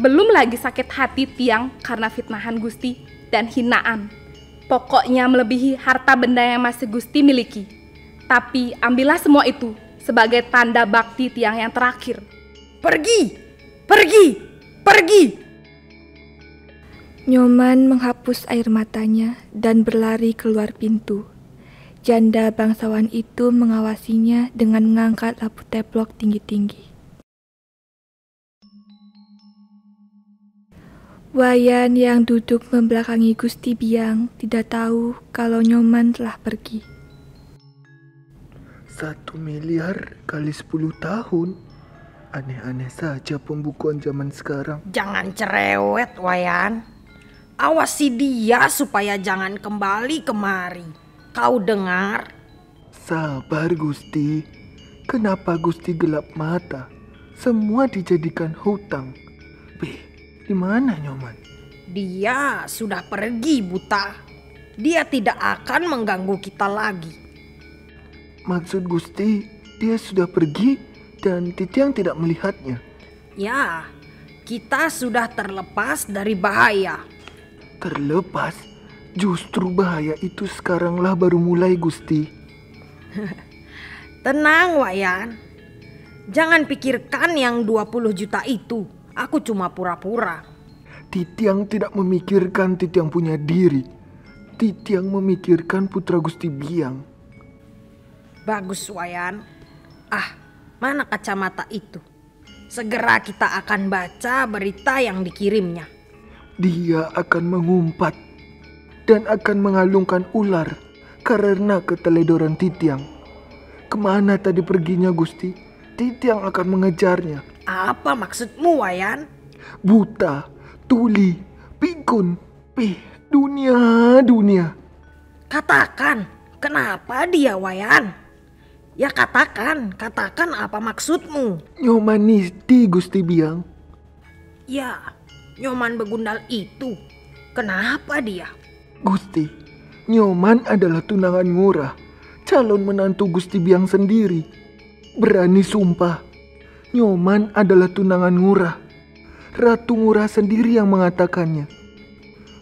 Speaker 4: Belum lagi sakit hati Tiang karena fitnahan Gusti dan hinaan. Pokoknya melebihi harta benda yang masih Gusti miliki. Tapi ambillah semua itu sebagai tanda bakti Tiang yang terakhir.
Speaker 3: Pergi! Pergi! Pergi!
Speaker 2: Nyoman menghapus air matanya dan berlari keluar pintu. Janda bangsawan itu mengawasinya dengan mengangkat lampu teplok tinggi-tinggi. Wayan yang duduk membelakangi Gusti Biang tidak tahu kalau Nyoman telah pergi.
Speaker 5: 1 miliar kali 10 tahun. Aneh-aneh saja pembukuan zaman sekarang.
Speaker 3: Jangan cerewet, Wayan. Awasi dia supaya jangan kembali kemari. Kau dengar?
Speaker 5: Sabar, Gusti. Kenapa Gusti gelap mata? Semua dijadikan hutang. Di mana Nyoman?
Speaker 3: Dia sudah pergi, Buta. Dia tidak akan mengganggu kita lagi.
Speaker 5: Maksud Gusti, dia sudah pergi dan Titiang tidak melihatnya.
Speaker 3: Ya, kita sudah terlepas dari bahaya.
Speaker 5: Terlepas? Justru bahaya itu sekaranglah baru mulai, Gusti.
Speaker 3: Tenang, Wayan. Jangan pikirkan yang 20 juta itu. Aku cuma pura-pura.
Speaker 5: Titiang tidak memikirkan Titiang punya diri. Titiang memikirkan putra Gusti Biang.
Speaker 3: Bagus, Wayan. Mana kacamata itu? Segera kita akan baca berita yang dikirimnya.
Speaker 5: Dia akan mengumpat dan akan mengalungkan ular karena keteledoran Titiang. Kemana tadi perginya, Gusti? Titiang akan mengejarnya.
Speaker 3: Apa maksudmu, Wayan?
Speaker 5: Buta, tuli, pikun, dunia.
Speaker 3: Katakan, kenapa dia, Wayan? Ya katakan apa maksudmu?
Speaker 5: Nyomanisti, Gusti Biang.
Speaker 3: Ya, Nyoman Begundal itu. Kenapa dia?
Speaker 5: Gusti, Nyoman adalah tunangan Ngurah, calon menantu Gusti Biang sendiri. Berani sumpah, Nyoman adalah tunangan Ngurah. Ratu Ngurah sendiri yang mengatakannya.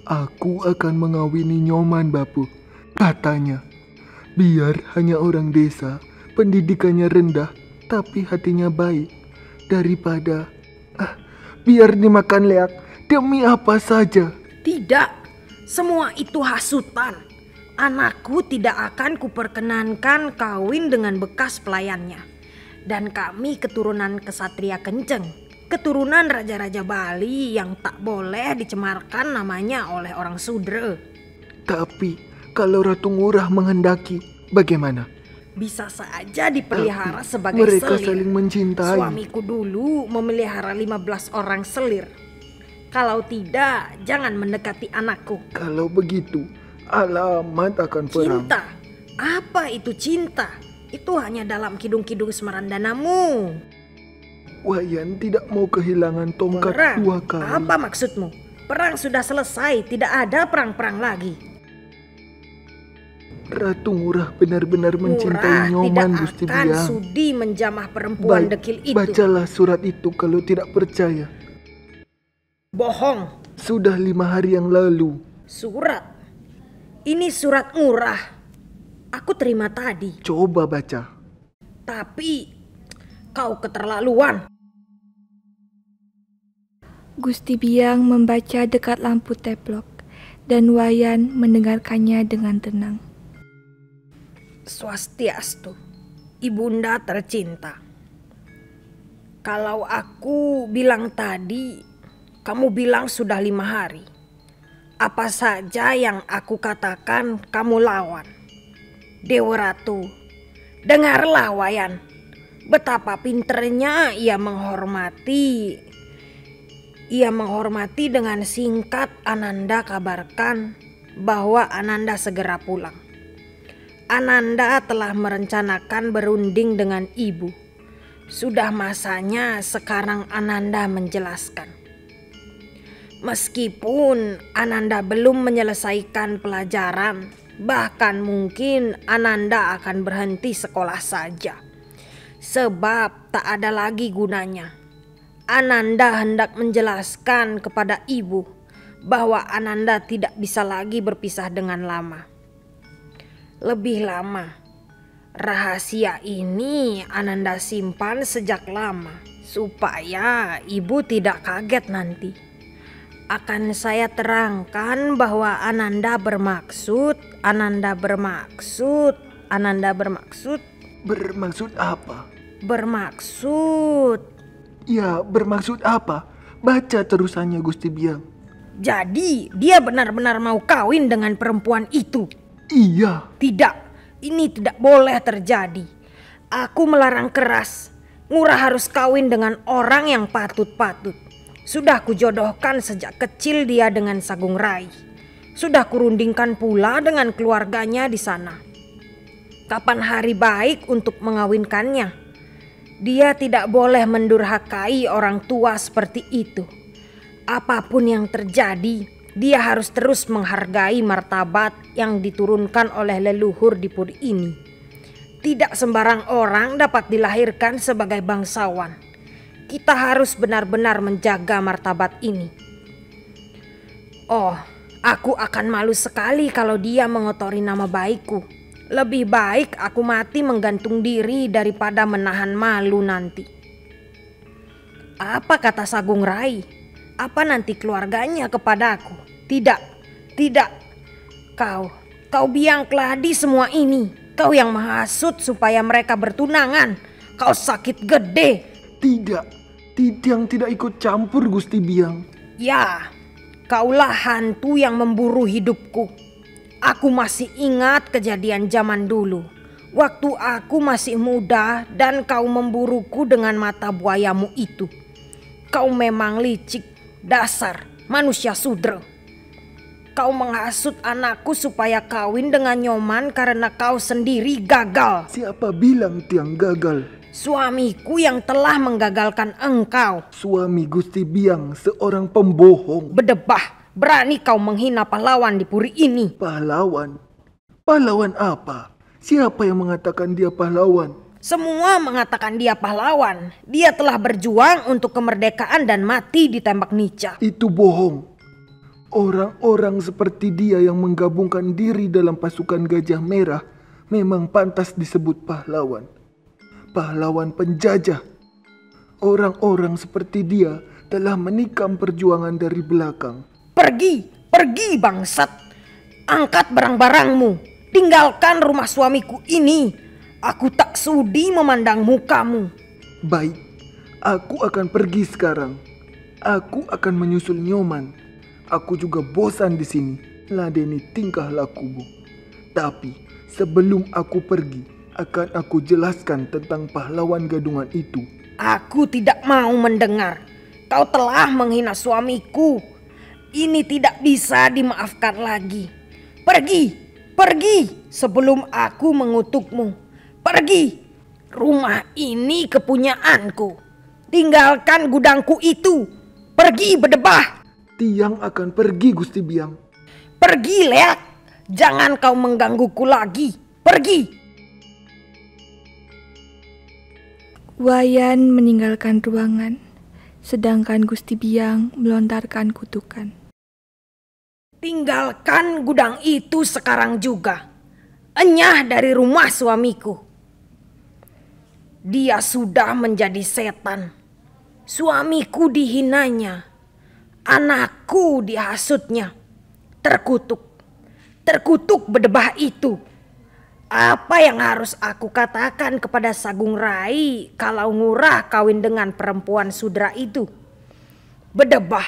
Speaker 5: Aku akan mengawini Nyoman, Bapu, katanya. Biar hanya orang desa, pendidikannya rendah, tapi hatinya baik. Daripada, biar dimakan leak, demi apa saja.
Speaker 3: Tidak, semua itu hasutan. Anakku tidak akan kuperkenankan kawin dengan bekas pelayannya. Dan kami keturunan kesatria kenceng, keturunan raja-raja Bali yang tak boleh dicemarkan namanya oleh orang Sudra.
Speaker 5: Tapi kalau Ratu Ngurah menghendaki, bagaimana?
Speaker 3: Bisa saja dipelihara sebagai
Speaker 5: mereka
Speaker 3: selir.
Speaker 5: saling mencintai.
Speaker 3: Suamiku dulu memelihara 15 orang selir. Kalau tidak, jangan mendekati anakku.
Speaker 5: Kalau begitu, alamat akan perang.
Speaker 3: Cinta? Apa itu cinta? Itu hanya dalam kidung-kidung Semarandanamu.
Speaker 5: Wayan tidak mau kehilangan tongkat
Speaker 3: Perang?
Speaker 5: 2 kali.
Speaker 3: Apa maksudmu? Perang sudah selesai, tidak ada perang-perang lagi.
Speaker 5: Ratu Ngurah benar-benar mencintai Nyoman, Gusti
Speaker 3: tidak akan
Speaker 5: Biang.
Speaker 3: sudi menjamah perempuan dekil itu.
Speaker 5: Bacalah surat itu kalau tidak percaya.
Speaker 3: Bohong.
Speaker 5: Sudah 5 hari yang lalu.
Speaker 3: Surat? Ini surat Ngurah. Aku terima tadi.
Speaker 5: Coba baca.
Speaker 3: Tapi kau keterlaluan.
Speaker 2: Gusti Biang membaca dekat lampu teplok, dan Wayan mendengarkannya dengan tenang.
Speaker 3: Swastiastu, ibunda tercinta. Kalau aku bilang tadi, kamu bilang sudah 5 hari. Apa saja yang aku katakan kamu lawan. Dewa Ratu, dengarlah Wayan. Betapa pinternya ia menghormati dengan singkat Ananda kabarkan bahwa Ananda segera pulang. Ananda telah merencanakan berunding dengan ibu. Sudah masanya sekarang Ananda menjelaskan. Meskipun Ananda belum menyelesaikan pelajaran, bahkan mungkin Ananda akan berhenti sekolah saja. Sebab tak ada lagi gunanya. Ananda hendak menjelaskan kepada ibu bahwa Ananda tidak bisa lagi berpisah dengan Lama. Lebih lama. Rahasia ini Ananda simpan sejak lama supaya ibu tidak kaget nanti. Akan saya terangkan bahwa Ananda bermaksud.
Speaker 5: Bermaksud apa?
Speaker 3: Bermaksud.
Speaker 5: Ya, bermaksud apa? Baca terusannya, Gusti Biang.
Speaker 3: Jadi dia benar-benar mau kawin dengan perempuan itu.
Speaker 5: Iya.
Speaker 3: Tidak, ini tidak boleh terjadi. Aku melarang keras. Ngurah harus kawin dengan orang yang patut-patut. Sudah kujodohkan sejak kecil dia dengan Sagung Rai. Sudah kurundingkan pula dengan keluarganya di sana. Kapan hari baik untuk mengawinkannya? Dia tidak boleh mendurhakai orang tua seperti itu. Apapun yang terjadi, dia harus terus menghargai martabat yang diturunkan oleh leluhur di puri ini. Tidak sembarang orang dapat dilahirkan sebagai bangsawan. Kita harus benar-benar menjaga martabat ini. Oh, aku akan malu sekali kalau dia mengotori nama baikku. Lebih baik aku mati menggantung diri daripada menahan malu nanti. Apa kata Sagung Rai? Apa nanti keluarganya kepadaku? Tidak. Kau biang keladi semua ini. Kau yang menghasut supaya mereka bertunangan. Kau sakit gede.
Speaker 5: Tidak. Tiang tidak ikut campur, Gusti Biang.
Speaker 3: Ya, kaulah hantu yang memburu hidupku. Aku masih ingat kejadian zaman dulu. Waktu aku masih muda dan kau memburuku dengan mata buayamu itu. Kau memang licik, dasar manusia Sudra. Kau menghasut anakku supaya kawin dengan Nyoman karena kau sendiri gagal.
Speaker 5: Siapa bilang Tiang gagal?
Speaker 3: Suamiku yang telah menggagalkan engkau.
Speaker 5: Suami Gusti Biang seorang pembohong.
Speaker 3: Berdebah, berani kau menghina pahlawan di puri ini.
Speaker 5: Pahlawan? Pahlawan apa? Siapa yang mengatakan dia pahlawan?
Speaker 3: Semua mengatakan dia pahlawan. Dia telah berjuang untuk kemerdekaan dan mati ditembak Nica.
Speaker 5: Itu bohong. Orang-orang seperti dia yang menggabungkan diri dalam pasukan Gajah Merah memang pantas disebut pahlawan. Pahlawan penjajah. Orang-orang seperti dia telah menikam perjuangan dari belakang.
Speaker 3: Pergi bangsat. Angkat barang-barangmu. Tinggalkan rumah suamiku ini. Aku tak sudi memandang mukamu.
Speaker 5: Baik, aku akan pergi sekarang. Aku akan menyusul Nyoman. Aku juga bosan di sini, ladeni tingkah lakumu. Tapi sebelum aku pergi, akan aku jelaskan tentang pahlawan gadungan itu.
Speaker 3: Aku tidak mau mendengar. Kau telah menghina suamiku. Ini tidak bisa dimaafkan lagi. Pergi sebelum aku mengutukmu. Pergi, rumah ini kepunyaanku. Tinggalkan gudangku itu. Pergi berdebah.
Speaker 5: Tiang akan pergi, Gusti Biang.
Speaker 3: Pergi, Leak. Jangan kau menggangguku lagi. Pergi.
Speaker 2: Wayan meninggalkan ruangan, sedangkan Gusti Biang melontarkan kutukan.
Speaker 3: Tinggalkan gudang itu sekarang juga. Enyah dari rumah suamiku. Dia sudah menjadi setan. Suamiku dihinanya. Anakku dihasutnya. Terkutuk berdebah itu. Apa yang harus aku katakan kepada Sagung Rai kalau Ngurah kawin dengan perempuan sudra itu? Berdebah.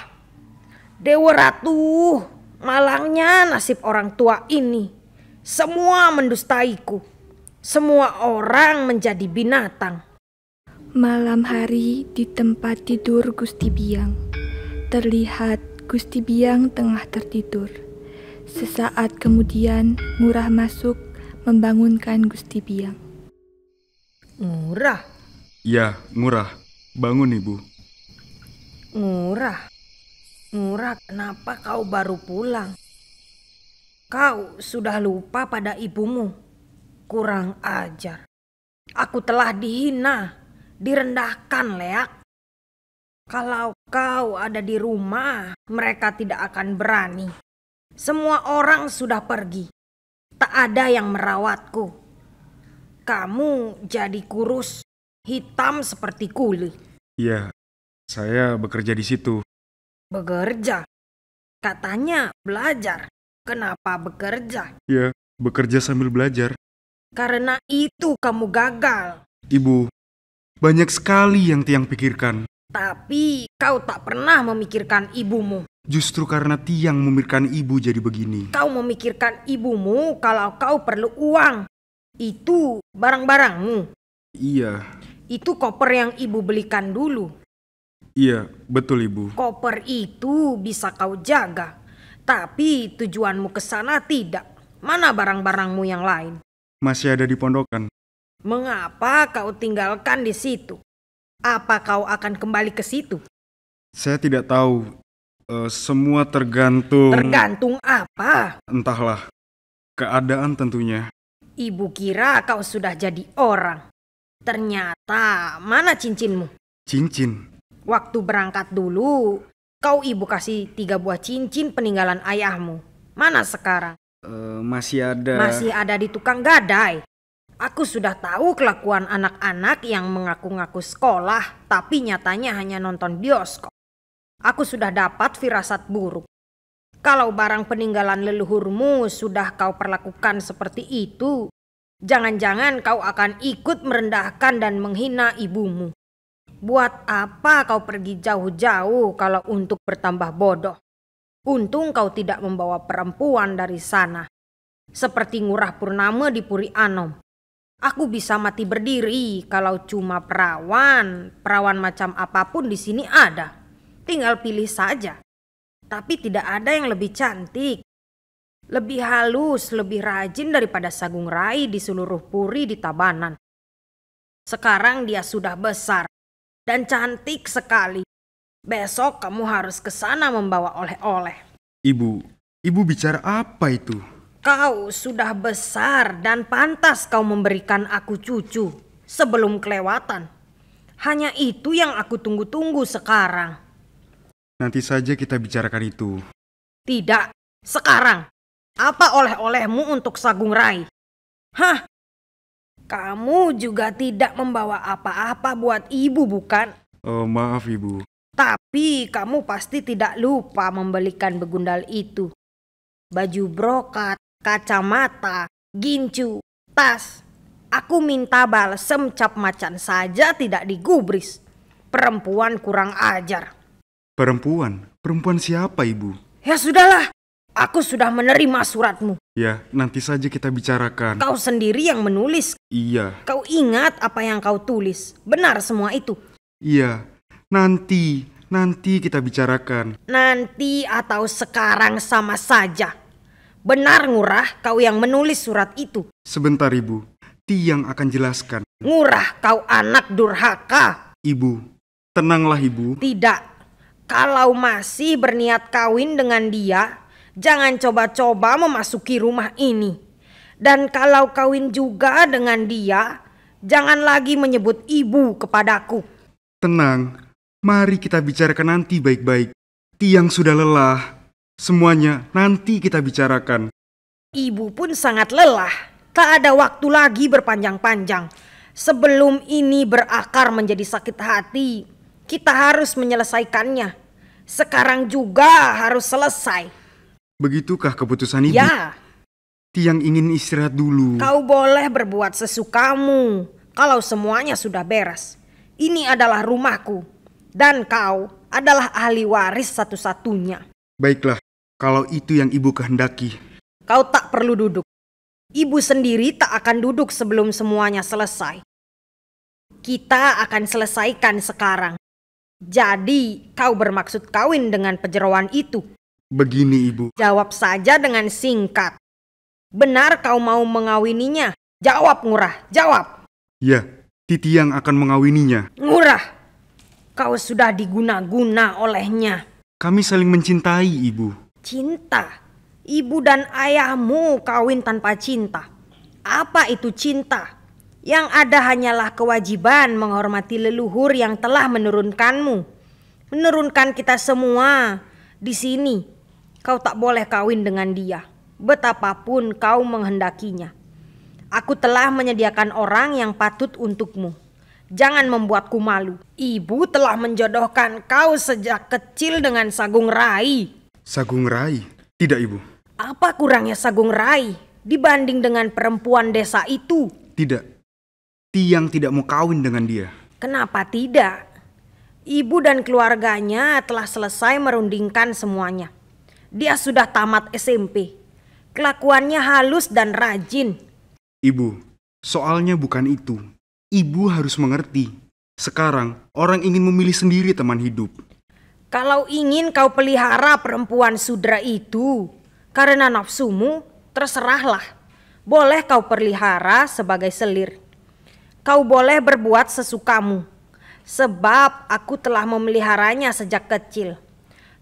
Speaker 3: Dewa Ratu, malangnya nasib orang tua ini. Semua mendustaiku. Semua orang menjadi binatang.
Speaker 2: Malam hari di tempat tidur Gusti Biang, terlihat Gusti Biang tengah tertidur. Sesaat kemudian Ngurah masuk membangunkan Gusti Biang.
Speaker 3: Ngurah?
Speaker 6: Ya, Ngurah. Bangun, Ibu.
Speaker 3: Ngurah, kenapa kau baru pulang? Kau sudah lupa pada ibumu. Kurang ajar. Aku telah dihina, direndahkan, Leak. Kalau kau ada di rumah, mereka tidak akan berani. Semua orang sudah pergi. Tak ada yang merawatku. Kamu jadi kurus, hitam seperti kuli.
Speaker 6: Iya, saya bekerja di situ.
Speaker 3: Bekerja? Katanya belajar. Kenapa bekerja?
Speaker 6: Ya, bekerja sambil belajar.
Speaker 3: Karena itu kamu gagal.
Speaker 6: Ibu, banyak sekali yang Tiang pikirkan.
Speaker 3: Tapi kau tak pernah memikirkan ibumu.
Speaker 6: Justru karena Tiang memikirkan ibu jadi begini.
Speaker 3: Kau memikirkan ibumu kalau kau perlu uang. Itu barang-barangmu.
Speaker 6: Iya.
Speaker 3: Itu koper yang ibu belikan dulu.
Speaker 6: Iya, betul Ibu.
Speaker 3: Koper itu bisa kau jaga. Tapi tujuanmu ke sana tidak. Mana barang-barangmu yang lain?
Speaker 6: Masih ada di pondokan.
Speaker 3: Mengapa kau tinggalkan di situ? Apa kau akan kembali ke situ?
Speaker 6: Saya tidak tahu. Semua tergantung...
Speaker 3: Tergantung apa?
Speaker 6: Entahlah. Keadaan tentunya.
Speaker 3: Ibu kira kau sudah jadi orang. Ternyata mana cincinmu?
Speaker 6: Cincin?
Speaker 3: Waktu berangkat dulu, kau ibu kasih 3 buah cincin peninggalan ayahmu. Mana sekarang?
Speaker 6: Masih ada.
Speaker 3: Masih ada di tukang gadai. Aku sudah tahu kelakuan anak-anak yang mengaku-ngaku sekolah, tapi nyatanya hanya nonton bioskop. Aku sudah dapat firasat buruk. Kalau barang peninggalan leluhurmu sudah kau perlakukan seperti itu, jangan-jangan kau akan ikut merendahkan dan menghina ibumu. Buat apa kau pergi jauh-jauh kalau untuk bertambah bodoh? Untung kau tidak membawa perempuan dari sana. Seperti Ngurah Purnama di Puri Anom. Aku bisa mati berdiri kalau cuma perawan. Perawan macam apapun di sini ada. Tinggal pilih saja. Tapi tidak ada yang lebih cantik, lebih halus, lebih rajin daripada Sagung Rai di seluruh puri di Tabanan. Sekarang dia sudah besar dan cantik sekali. Besok kamu harus ke sana membawa oleh-oleh.
Speaker 6: Ibu bicara apa itu?
Speaker 3: Kau sudah besar dan pantas kau memberikan aku cucu. sebelum kelewatan. Hanya itu yang aku tunggu-tunggu sekarang.
Speaker 6: Nanti saja kita bicarakan itu.
Speaker 3: Tidak, sekarang. Apa oleh-olehmu untuk Sagung Rai? Hah? Kamu juga tidak membawa apa-apa buat ibu, bukan?
Speaker 6: Oh, maaf Ibu.
Speaker 3: Tapi kamu pasti tidak lupa membelikan begundal itu. Baju brokat, kacamata, gincu, tas. Aku minta balsem cap macan saja tidak digubris. Perempuan kurang ajar.
Speaker 6: Perempuan? Perempuan siapa Ibu?
Speaker 3: Ya sudahlah, aku sudah menerima suratmu.
Speaker 6: Ya, nanti saja kita bicarakan.
Speaker 3: Kau sendiri yang menulis.
Speaker 6: Iya.
Speaker 3: Kau ingat apa yang kau tulis. Benar semua itu.
Speaker 6: Iya, nanti kita bicarakan.
Speaker 3: Nanti atau sekarang sama saja. Benar Ngurah, kau yang menulis surat itu.
Speaker 6: Sebentar Ibu, Tiang akan jelaskan.
Speaker 3: Ngurah, kau anak durhaka.
Speaker 6: Ibu, tenanglah Ibu.
Speaker 3: Tidak, kalau masih berniat kawin dengan dia, jangan coba-coba memasuki rumah ini. Dan kalau kawin juga dengan dia, jangan lagi menyebut ibu kepadaku.
Speaker 6: Tenang, mari kita bicarakan nanti baik-baik. Tiang sudah lelah. Semuanya nanti kita bicarakan.
Speaker 3: Ibu pun sangat lelah. Tak ada waktu lagi berpanjang-panjang. Sebelum ini berakar menjadi sakit hati, kita harus menyelesaikannya. Sekarang juga harus selesai.
Speaker 6: Begitukah keputusan Ibu?
Speaker 3: Ya.
Speaker 6: Tiang ingin istirahat dulu.
Speaker 3: Kau boleh berbuat sesukamu kalau semuanya sudah beres. Ini adalah rumahku. Dan kau adalah ahli waris satu-satunya.
Speaker 6: Baiklah, kalau itu yang Ibu kehendaki.
Speaker 3: Kau tak perlu duduk. Ibu sendiri tak akan duduk sebelum semuanya selesai. Kita akan selesaikan sekarang. Jadi kau bermaksud kawin dengan pejerawan itu?
Speaker 6: Begini Ibu.
Speaker 3: Jawab saja dengan singkat. Benar kau mau mengawininya? Jawab Ngurah, jawab.
Speaker 6: Ya, Titiang akan mengawininya.
Speaker 3: Ngurah, kau sudah diguna-guna olehnya.
Speaker 6: Kami saling mencintai Ibu.
Speaker 3: Cinta? Ibu dan ayahmu kawin tanpa cinta. Apa itu cinta? Yang ada hanyalah kewajiban menghormati leluhur yang telah menurunkanmu. Menurunkan kita semua. Di sini, kau tak boleh kawin dengan dia. Betapapun kau menghendakinya. Aku telah menyediakan orang yang patut untukmu. Jangan membuatku malu. Ibu telah menjodohkan kau sejak kecil dengan Sagung Rai.
Speaker 6: Sagung Rai? Tidak Ibu.
Speaker 3: Apa kurangnya Sagung Rai dibanding dengan perempuan desa itu?
Speaker 6: Tidak. Tiang tidak mau kawin dengan dia.
Speaker 3: Kenapa tidak? Ibu dan keluarganya telah selesai merundingkan semuanya. Dia sudah tamat SMP. Kelakuannya halus dan rajin.
Speaker 6: Ibu, soalnya bukan itu. Ibu harus mengerti. Sekarang orang ingin memilih sendiri teman hidup.
Speaker 3: Kalau ingin kau pelihara perempuan sudra itu karena nafsumu, terserahlah. Boleh kau pelihara sebagai selir. Kau boleh berbuat sesukamu. Sebab aku telah memeliharanya sejak kecil.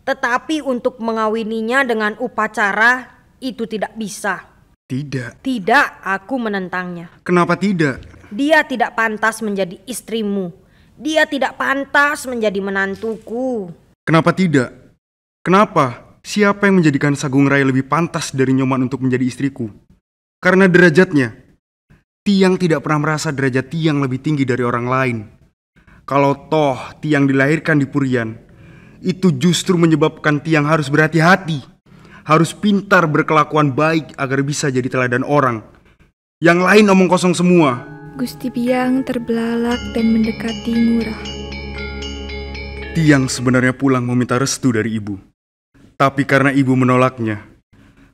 Speaker 3: Tetapi untuk mengawininya dengan upacara itu tidak bisa.
Speaker 6: Tidak.
Speaker 3: Tidak, aku menentangnya.
Speaker 6: Kenapa tidak?
Speaker 3: Dia tidak pantas menjadi istrimu. Dia tidak pantas menjadi menantuku.
Speaker 6: Kenapa tidak? Kenapa? Siapa yang menjadikan Sagung Rai lebih pantas dari Nyoman untuk menjadi istriku? Karena derajatnya. Tiang tidak pernah merasa derajat Tiang lebih tinggi dari orang lain. Kalau toh Tiang dilahirkan di Purian, itu justru menyebabkan Tiang harus berhati-hati. Harus pintar berkelakuan baik agar bisa jadi teladan orang. Yang lain omong kosong semua.
Speaker 2: Gusti Biang terbelalak dan mendekati Ngurah.
Speaker 6: Tiang sebenarnya pulang meminta restu dari ibu. Tapi karena ibu menolaknya,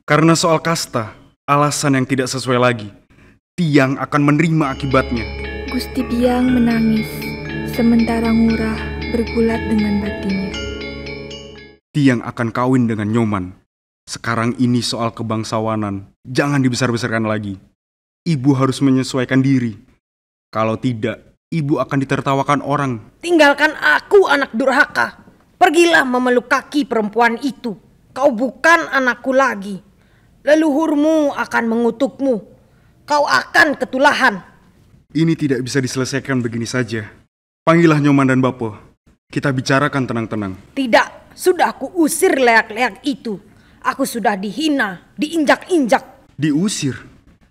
Speaker 6: karena soal kasta, alasan yang tidak sesuai lagi, Tiang akan menerima akibatnya.
Speaker 2: Gusti Biang menangis, sementara Ngurah bergulat dengan batinnya.
Speaker 6: Tiang akan kawin dengan Nyoman. Sekarang ini soal kebangsawanan, jangan dibesar-besarkan lagi. Ibu harus menyesuaikan diri. Kalau tidak, ibu akan ditertawakan orang.
Speaker 3: Tinggalkan aku, anak durhaka. Pergilah memeluk kaki perempuan itu. Kau bukan anakku lagi. Leluhurmu akan mengutukmu. Kau akan ketulahan.
Speaker 6: Ini tidak bisa diselesaikan begini saja. Panggillah Nyoman dan Bapo. Kita bicarakan tenang-tenang.
Speaker 3: Tidak, sudah aku usir leak-leak itu. Aku sudah dihina, diinjak-injak.
Speaker 6: Diusir?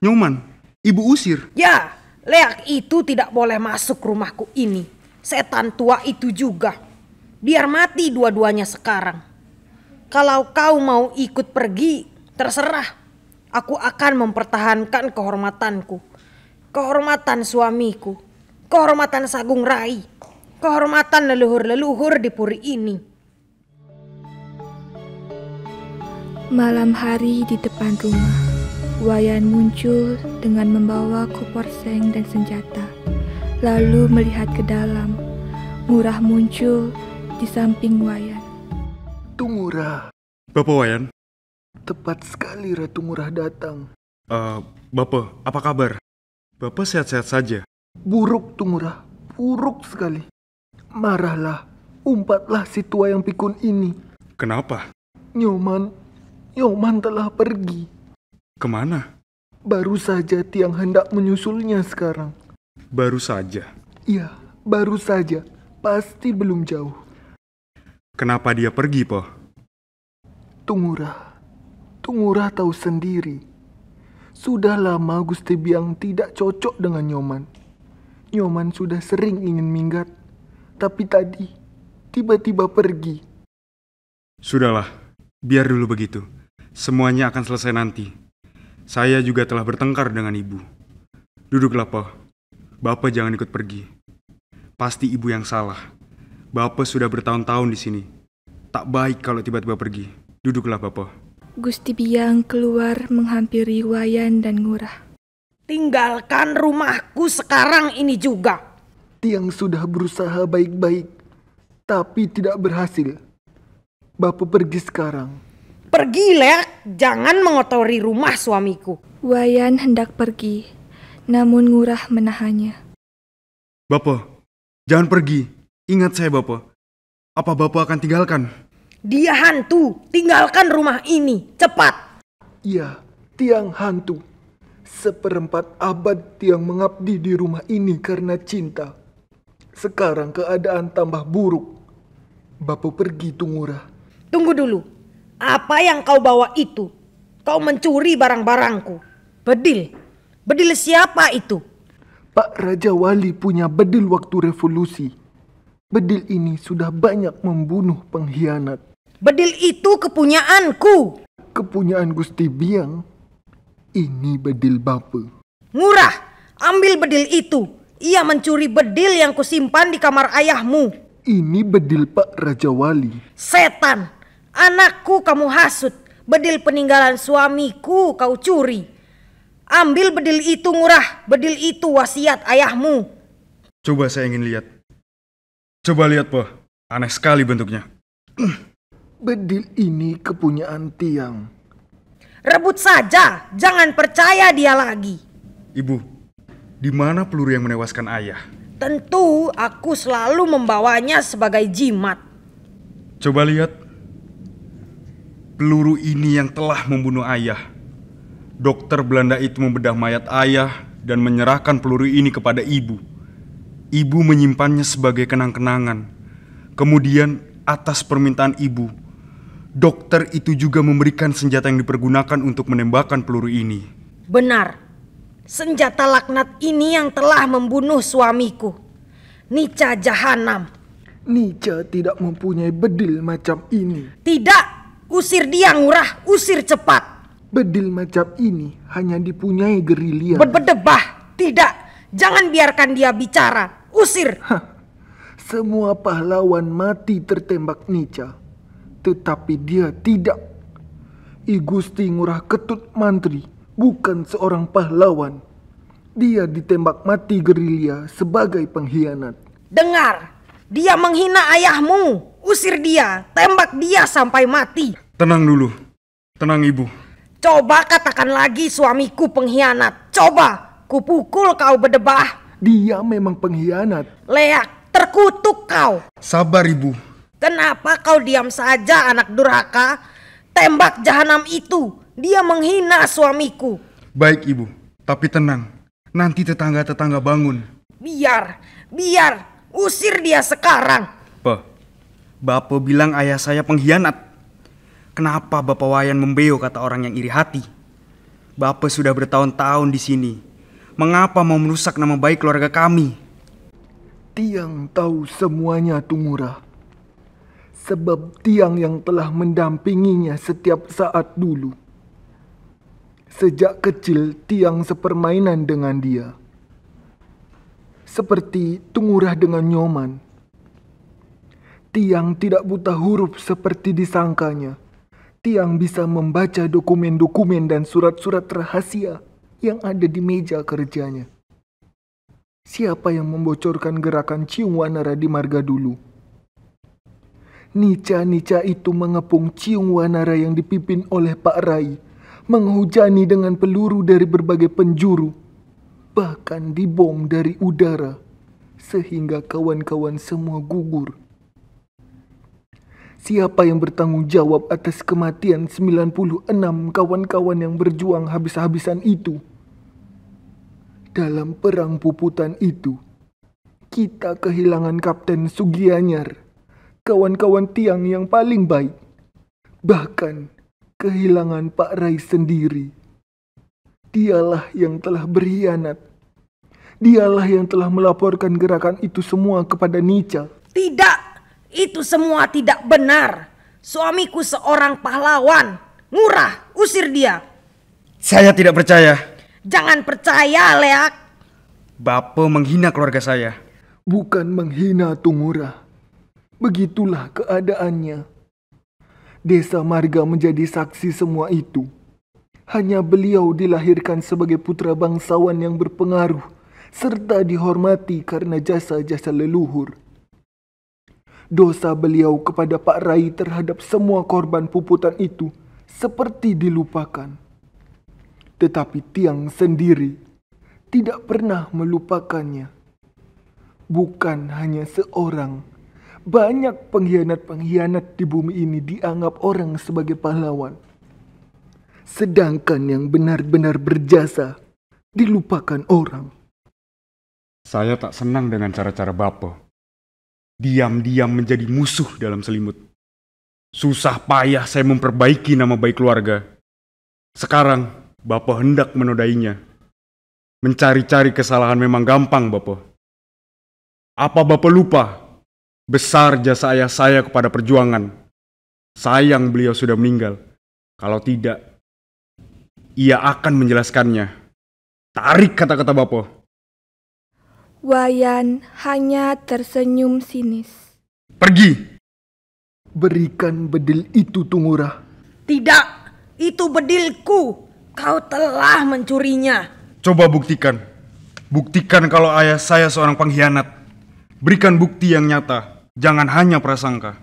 Speaker 6: Nyoman, ibu usir?
Speaker 3: Ya, leak itu tidak boleh masuk rumahku ini. Setan tua itu juga. Biar mati dua-duanya sekarang. Kalau kau mau ikut pergi, terserah. Aku akan mempertahankan kehormatanku. Kehormatan suamiku. Kehormatan Sagung Rai. Kehormatan leluhur-leluhur di puri ini.
Speaker 2: Malam hari di depan rumah, Wayan muncul dengan membawa kopor seng dan senjata. Lalu melihat ke dalam. Ngurah muncul di samping Wayan.
Speaker 5: Tungurah.
Speaker 6: Bapak Wayan?
Speaker 5: Tepat sekali Ratu Ngurah datang.
Speaker 6: Bapak, apa kabar? Bapak sehat-sehat saja?
Speaker 5: Buruk Tungurah, buruk sekali. Marahlah, umpatlah si tua yang pikun ini.
Speaker 6: Kenapa?
Speaker 5: Nyoman telah pergi.
Speaker 6: Kemana?
Speaker 5: Baru saja Tiang hendak menyusulnya sekarang.
Speaker 6: Baru saja?
Speaker 5: Iya, baru saja. Pasti belum jauh.
Speaker 6: Kenapa dia pergi, Po?
Speaker 5: Tungurah tahu sendiri. Sudah lama Gusti Biang tidak cocok dengan Nyoman. Nyoman sudah sering ingin minggat, tapi tadi tiba-tiba pergi.
Speaker 6: Sudahlah, biar dulu begitu. Semuanya akan selesai nanti. Saya juga telah bertengkar dengan ibu. Duduklah, Po. Bapak jangan ikut pergi. Pasti ibu yang salah. Bapak sudah bertahun-tahun di sini. Tak baik kalau tiba-tiba pergi. Duduklah, Bapak.
Speaker 2: Gusti Biang keluar menghampiri Wayan dan Ngurah.
Speaker 3: Tinggalkan rumahku sekarang ini juga.
Speaker 5: Tiang sudah berusaha baik-baik, tapi tidak berhasil. Bapak pergi sekarang.
Speaker 3: Pergi, Leak. Jangan mengotori rumah suamiku.
Speaker 2: Wayan hendak pergi, namun Ngurah menahannya.
Speaker 6: Bapak, jangan pergi. Ingat saya, Bapak. Apa Bapak akan tinggalkan?
Speaker 3: Dia hantu. Tinggalkan rumah ini. Cepat.
Speaker 5: Ya, Tiang hantu. 1/4 abad Tiang mengabdi di rumah ini karena cinta. Sekarang keadaan tambah buruk. Bapak pergi, Tungurah.
Speaker 3: Tunggu dulu. Apa yang kau bawa itu? Kau mencuri barang-barangku. Bedil. Bedil siapa itu?
Speaker 5: Pak Raja Wali punya bedil waktu revolusi. Bedil ini sudah banyak membunuh pengkhianat.
Speaker 3: Bedil itu kepunyaanku.
Speaker 5: Kepunyaan Gusti Biang. Ini bedil Bapak.
Speaker 3: Ngurah, ambil bedil itu. Ia mencuri bedil yang kusimpan di kamar ayahmu.
Speaker 5: Ini bedil Pak Raja Wali.
Speaker 3: Setan, anakku kamu hasut. Bedil peninggalan suamiku kau curi. Ambil bedil itu, Ngurah. Bedil itu wasiat ayahmu.
Speaker 6: Coba saya ingin lihat. Coba lihat, Po. Aneh sekali bentuknya.
Speaker 5: Bedil ini kepunyaan Tiang.
Speaker 3: Rebut saja, jangan percaya dia lagi.
Speaker 6: Ibu, di mana peluru yang menewaskan ayah?
Speaker 3: Tentu aku selalu membawanya sebagai jimat.
Speaker 6: Coba lihat. Peluru ini yang telah membunuh ayah. Dokter Belanda itu membedah mayat ayah dan menyerahkan peluru ini kepada ibu. Ibu menyimpannya sebagai kenang-kenangan. Kemudian atas permintaan ibu, dokter itu juga memberikan senjata yang dipergunakan untuk menembakkan peluru ini.
Speaker 3: Benar. Senjata laknat ini yang telah membunuh suamiku. Nica Jahanam.
Speaker 5: Nica tidak mempunyai bedil macam ini.
Speaker 3: Tidak. Usir dia, Ngurah. Usir cepat.
Speaker 5: Bedil macam ini hanya dipunyai gerilya.
Speaker 3: Berdebah. Tidak. Jangan biarkan dia bicara. Usir.
Speaker 5: Semua pahlawan mati tertembak Nica. Tetapi dia tidak. I Gusti Ngurah Ketut Mantri bukan seorang pahlawan. Dia ditembak mati gerilya sebagai pengkhianat.
Speaker 3: Dengar, dia menghina ayahmu. Usir dia, tembak dia sampai mati.
Speaker 6: Tenang dulu. Tenang, Ibu.
Speaker 3: Coba katakan lagi suamiku pengkhianat. Coba, kupukul kau berdebah.
Speaker 5: Dia memang pengkhianat.
Speaker 3: Leak, terkutuk kau.
Speaker 6: Sabar, Ibu.
Speaker 3: Kenapa kau diam saja, anak durhaka? Tembak jahanam itu. Dia menghina suamiku.
Speaker 6: Baik, Ibu. Tapi tenang. Nanti tetangga-tetangga bangun.
Speaker 3: Biar, usir dia sekarang.
Speaker 6: Bapak bilang ayah saya pengkhianat. Kenapa Bapak Wayan membeo kata orang yang iri hati? Bapak sudah bertahun-tahun di sini. Mengapa mau merusak nama baik keluarga kami?
Speaker 5: Tiang tahu semuanya, Tungurah. Sebab Tiang yang telah mendampinginya setiap saat dulu. Sejak kecil Tiang sepermainan dengan dia. Seperti Tungurah dengan Nyoman. Tiang tidak buta huruf seperti disangkanya. Tiang bisa membaca dokumen-dokumen dan surat-surat rahasia yang ada di meja kerjanya. Siapa yang membocorkan gerakan Ciung Wanara di marga dulu? Nica-nica itu mengepung Ciung Wanara yang dipimpin oleh Pak Rai, menghujani dengan peluru dari berbagai penjuru, bahkan dibom dari udara, sehingga kawan-kawan semua gugur. Siapa yang bertanggung jawab atas kematian 96 kawan-kawan yang berjuang habis-habisan itu? Dalam perang puputan itu, kita kehilangan Kapten Sugianyar, kawan-kawan Tiang yang paling baik. Bahkan kehilangan Pak Rai sendiri. Dialah yang telah berkhianat. Dialah yang telah melaporkan gerakan itu semua kepada Nica.
Speaker 3: Tidak, itu semua tidak benar. Suamiku seorang pahlawan. Ngurah, usir dia.
Speaker 6: Saya tidak percaya.
Speaker 3: Jangan percaya, Leak.
Speaker 6: Bapak menghina keluarga saya.
Speaker 5: Bukan menghina, Tungurah. Begitulah keadaannya. Desa Marga menjadi saksi semua itu. Hanya beliau dilahirkan sebagai putra bangsawan yang berpengaruh serta dihormati karena jasa-jasa leluhur. Dosa beliau kepada Pak Rai terhadap semua korban puputan itu seperti dilupakan. Tetapi Tiang sendiri tidak pernah melupakannya. Bukan hanya seorang, banyak pengkhianat-pengkhianat di bumi ini dianggap orang sebagai pahlawan. Sedangkan yang benar-benar berjasa dilupakan orang.
Speaker 6: Saya tak senang dengan cara-cara Bapak. Diam-diam menjadi musuh dalam selimut. Susah payah saya memperbaiki nama baik keluarga. Sekarang Bapak hendak menodainya. Mencari-cari kesalahan memang gampang, Bapak. Apa Bapak lupa? Besar jasa ayah saya kepada perjuangan. Sayang beliau sudah meninggal. Kalau tidak, ia akan menjelaskannya. Tarik kata-kata Bapak.
Speaker 2: Wayan hanya tersenyum sinis.
Speaker 6: Pergi.
Speaker 5: Berikan bedil itu, Tungurah.
Speaker 3: Tidak, itu bedilku. Kau telah mencurinya.
Speaker 6: Coba buktikan. Buktikan kalau ayah saya seorang pengkhianat. Berikan bukti yang nyata. Jangan hanya prasangka.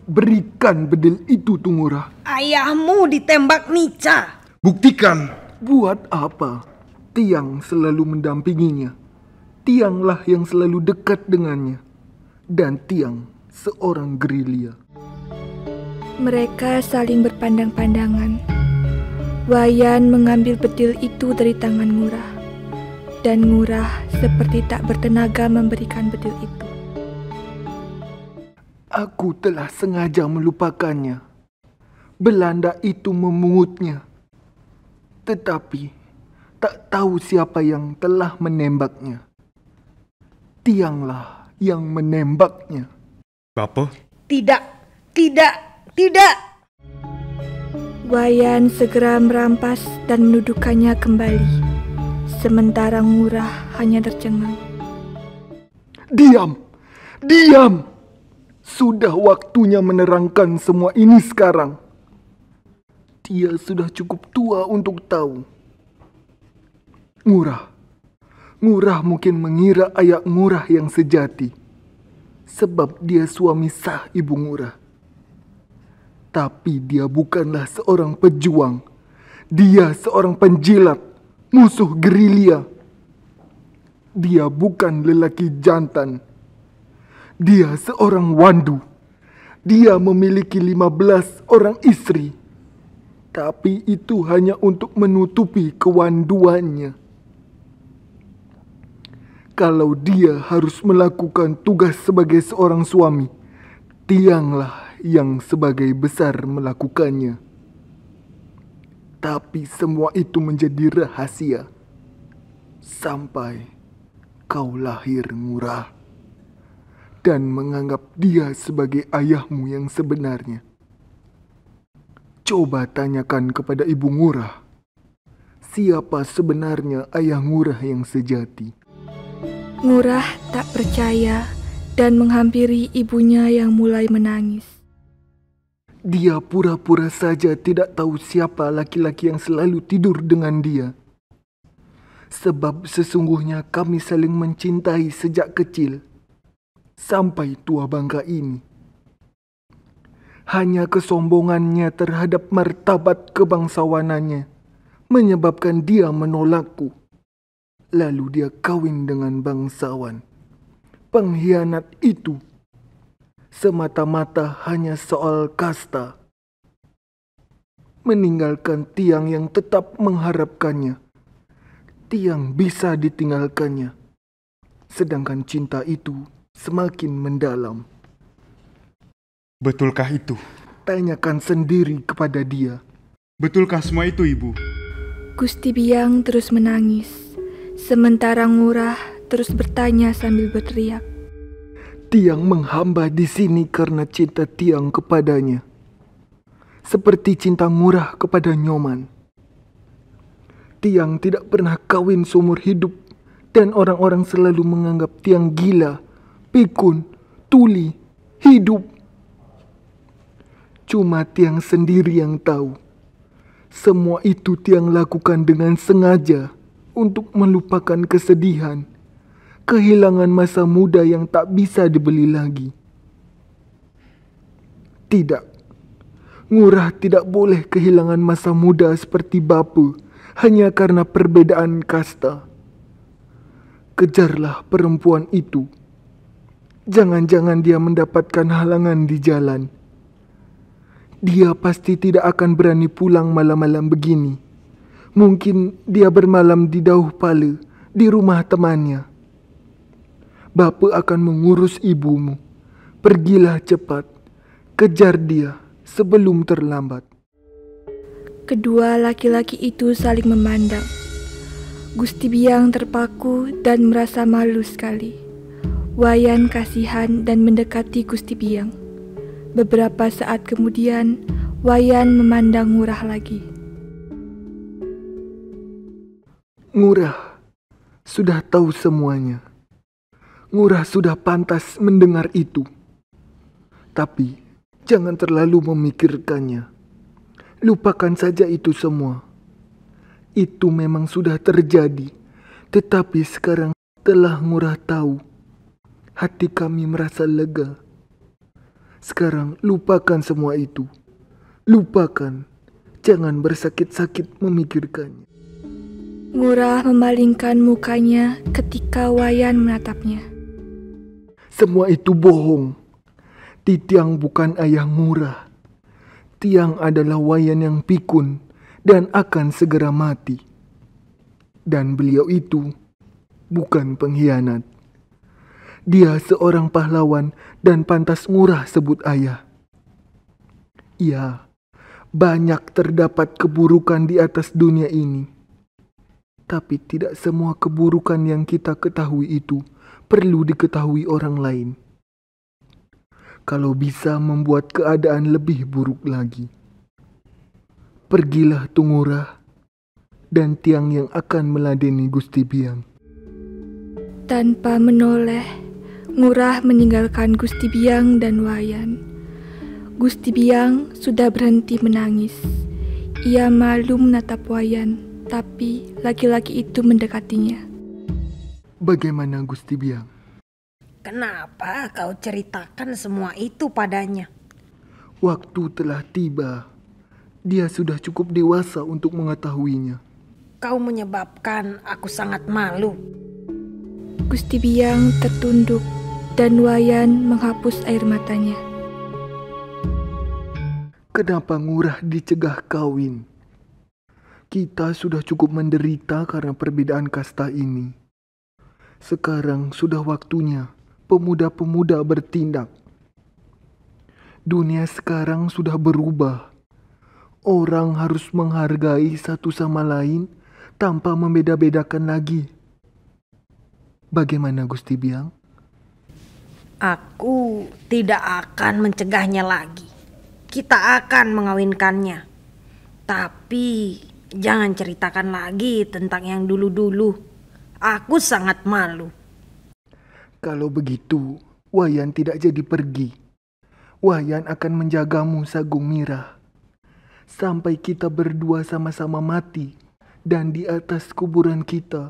Speaker 5: Berikan bedil itu, Tungurah.
Speaker 3: Ayahmu ditembak Nica.
Speaker 6: Buktikan.
Speaker 5: Buat apa? Tiang selalu mendampinginya. Tianglah yang selalu dekat dengannya. Dan Tiang seorang gerilya.
Speaker 2: Mereka saling berpandang-pandangan. Wayan mengambil bedil itu dari tangan Ngurah. Dan Ngurah seperti tak bertenaga memberikan bedil itu.
Speaker 5: Aku telah sengaja melupakannya. Belanda itu memungutnya. Tetapi tak tahu siapa yang telah menembaknya. Tianglah yang menembaknya.
Speaker 6: Bapak?
Speaker 3: Tidak.
Speaker 2: Wayan segera merampas dan mendudukannya kembali. Sementara Ngurah hanya tercengang.
Speaker 5: Diam! Sudah waktunya menerangkan semua ini sekarang. Dia sudah cukup tua untuk tahu. Ngurah mungkin mengira ayah Ngurah yang sejati. Sebab dia suami sah ibu Ngurah. Tapi dia bukanlah seorang pejuang. Dia seorang penjilat, musuh gerilya. Dia bukan lelaki jantan. Dia seorang wandu. Dia memiliki 15 orang istri. Tapi itu hanya untuk menutupi kewanduannya. Kalau dia harus melakukan tugas sebagai seorang suami, Tianglah yang sebagai besar melakukannya. Tapi semua itu menjadi rahasia sampai kau lahir, Ngurah, dan menganggap dia sebagai ayahmu yang sebenarnya. Coba tanyakan kepada Ibu Ngurah, siapa sebenarnya ayah Ngurah yang sejati?
Speaker 2: Ngurah tak percaya dan menghampiri ibunya yang mulai menangis.
Speaker 5: Dia pura-pura saja tidak tahu siapa laki-laki yang selalu tidur dengan dia. Sebab sesungguhnya kami saling mencintai sejak kecil sampai tua bangka ini. Hanya kesombongannya terhadap martabat kebangsawanannya menyebabkan dia menolakku. Lalu dia kawin dengan bangsawan. Pengkhianat itu semata-mata hanya soal kasta. Meninggalkan Tiang yang tetap mengharapkannya. Tiang bisa ditinggalkannya. Sedangkan cinta itu semakin mendalam.
Speaker 6: Betulkah itu?
Speaker 5: Tanyakan sendiri kepada dia.
Speaker 6: Betulkah semua itu, Ibu?
Speaker 2: Gusti Biang terus menangis. Sementara Ngurah terus bertanya sambil berteriak.
Speaker 5: Tiang menghamba di sini karena cinta Tiang kepadanya. Seperti cinta Ngurah kepada Nyoman. Tiang tidak pernah kawin seumur hidup dan orang-orang selalu menganggap Tiang gila, pikun, tuli, hidup. Cuma Tiang sendiri yang tahu. Semua itu Tiang lakukan dengan sengaja untuk melupakan kesedihan, kehilangan masa muda yang tak bisa dibeli lagi. Tidak, Ngurah tidak boleh kehilangan masa muda seperti bapa hanya karena perbedaan kasta. Kejarlah perempuan itu. Jangan-jangan dia mendapatkan halangan di jalan. Dia pasti tidak akan berani pulang malam-malam begini. Mungkin dia bermalam di Dauh Pala, di rumah temannya. Bapa akan mengurus ibumu. Pergilah cepat, kejar dia sebelum terlambat.
Speaker 2: Kedua laki-laki itu saling memandang. Gusti Biang terpaku dan merasa malu sekali. Wayan kasihan dan mendekati Gusti Biang. Beberapa saat kemudian, Wayan memandang Ngurah lagi.
Speaker 5: Ngurah sudah tahu semuanya. Ngurah sudah pantas mendengar itu. Tapi jangan terlalu memikirkannya. Lupakan saja itu semua. Itu memang sudah terjadi. Tetapi sekarang telah Ngurah tahu, hati kami merasa lega. Sekarang lupakan semua itu. Lupakan. Jangan bersakit-sakit memikirkannya.
Speaker 2: Ngurah memalingkan mukanya ketika Wayan menatapnya.
Speaker 5: Semua itu bohong. Tiang bukan ayah Ngurah. Tiang adalah Wayan yang pikun dan akan segera mati. Dan beliau itu bukan pengkhianat. Dia seorang pahlawan dan pantas Ngurah sebut ayah. Ya, banyak terdapat keburukan di atas dunia ini. Tapi tidak semua keburukan yang kita ketahui itu perlu diketahui orang lain. Kalau bisa membuat keadaan lebih buruk lagi. Pergilah Ngurah dan Tiang yang akan meladeni Gusti Biang.
Speaker 2: Tanpa menoleh, Ngurah meninggalkan Gusti Biang dan Wayan. Gusti Biang sudah berhenti menangis. Ia malu menatap Wayan. Tapi laki-laki itu mendekatinya.
Speaker 5: Bagaimana Gusti Biang?
Speaker 3: Kenapa kau ceritakan semua itu padanya?
Speaker 5: Waktu telah tiba. Dia sudah cukup dewasa untuk mengetahuinya.
Speaker 3: Kau menyebabkan aku sangat malu.
Speaker 2: Gusti Biang tertunduk dan Wayan menghapus air matanya.
Speaker 5: Kenapa Ngurah dicegah kawin? Kita sudah cukup menderita karena perbedaan kasta ini. Sekarang sudah waktunya pemuda-pemuda bertindak. Dunia sekarang sudah berubah. Orang harus menghargai satu sama lain tanpa membeda-bedakan lagi. Bagaimana Gusti Biang?
Speaker 3: Aku tidak akan mencegahnya lagi. Kita akan mengawinkannya. Tapi jangan ceritakan lagi tentang yang dulu-dulu. Aku sangat malu.
Speaker 5: Kalau begitu, Wayan tidak jadi pergi. Wayan akan menjagamu, Sagung Mira. Sampai kita berdua sama-sama mati. Dan di atas kuburan kita,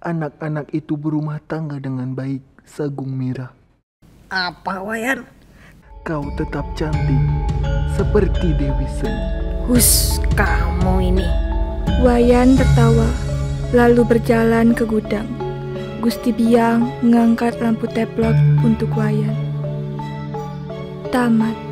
Speaker 5: anak-anak itu berumah tangga dengan baik, Sagung Mira.
Speaker 3: Apa, Wayan?
Speaker 5: Kau tetap cantik, seperti Dewi Seni.
Speaker 3: Hus, kamu ini.
Speaker 2: Wayan tertawa, lalu berjalan ke gudang. Gusti Biang mengangkat lampu teplok untuk Wayan. Tamat.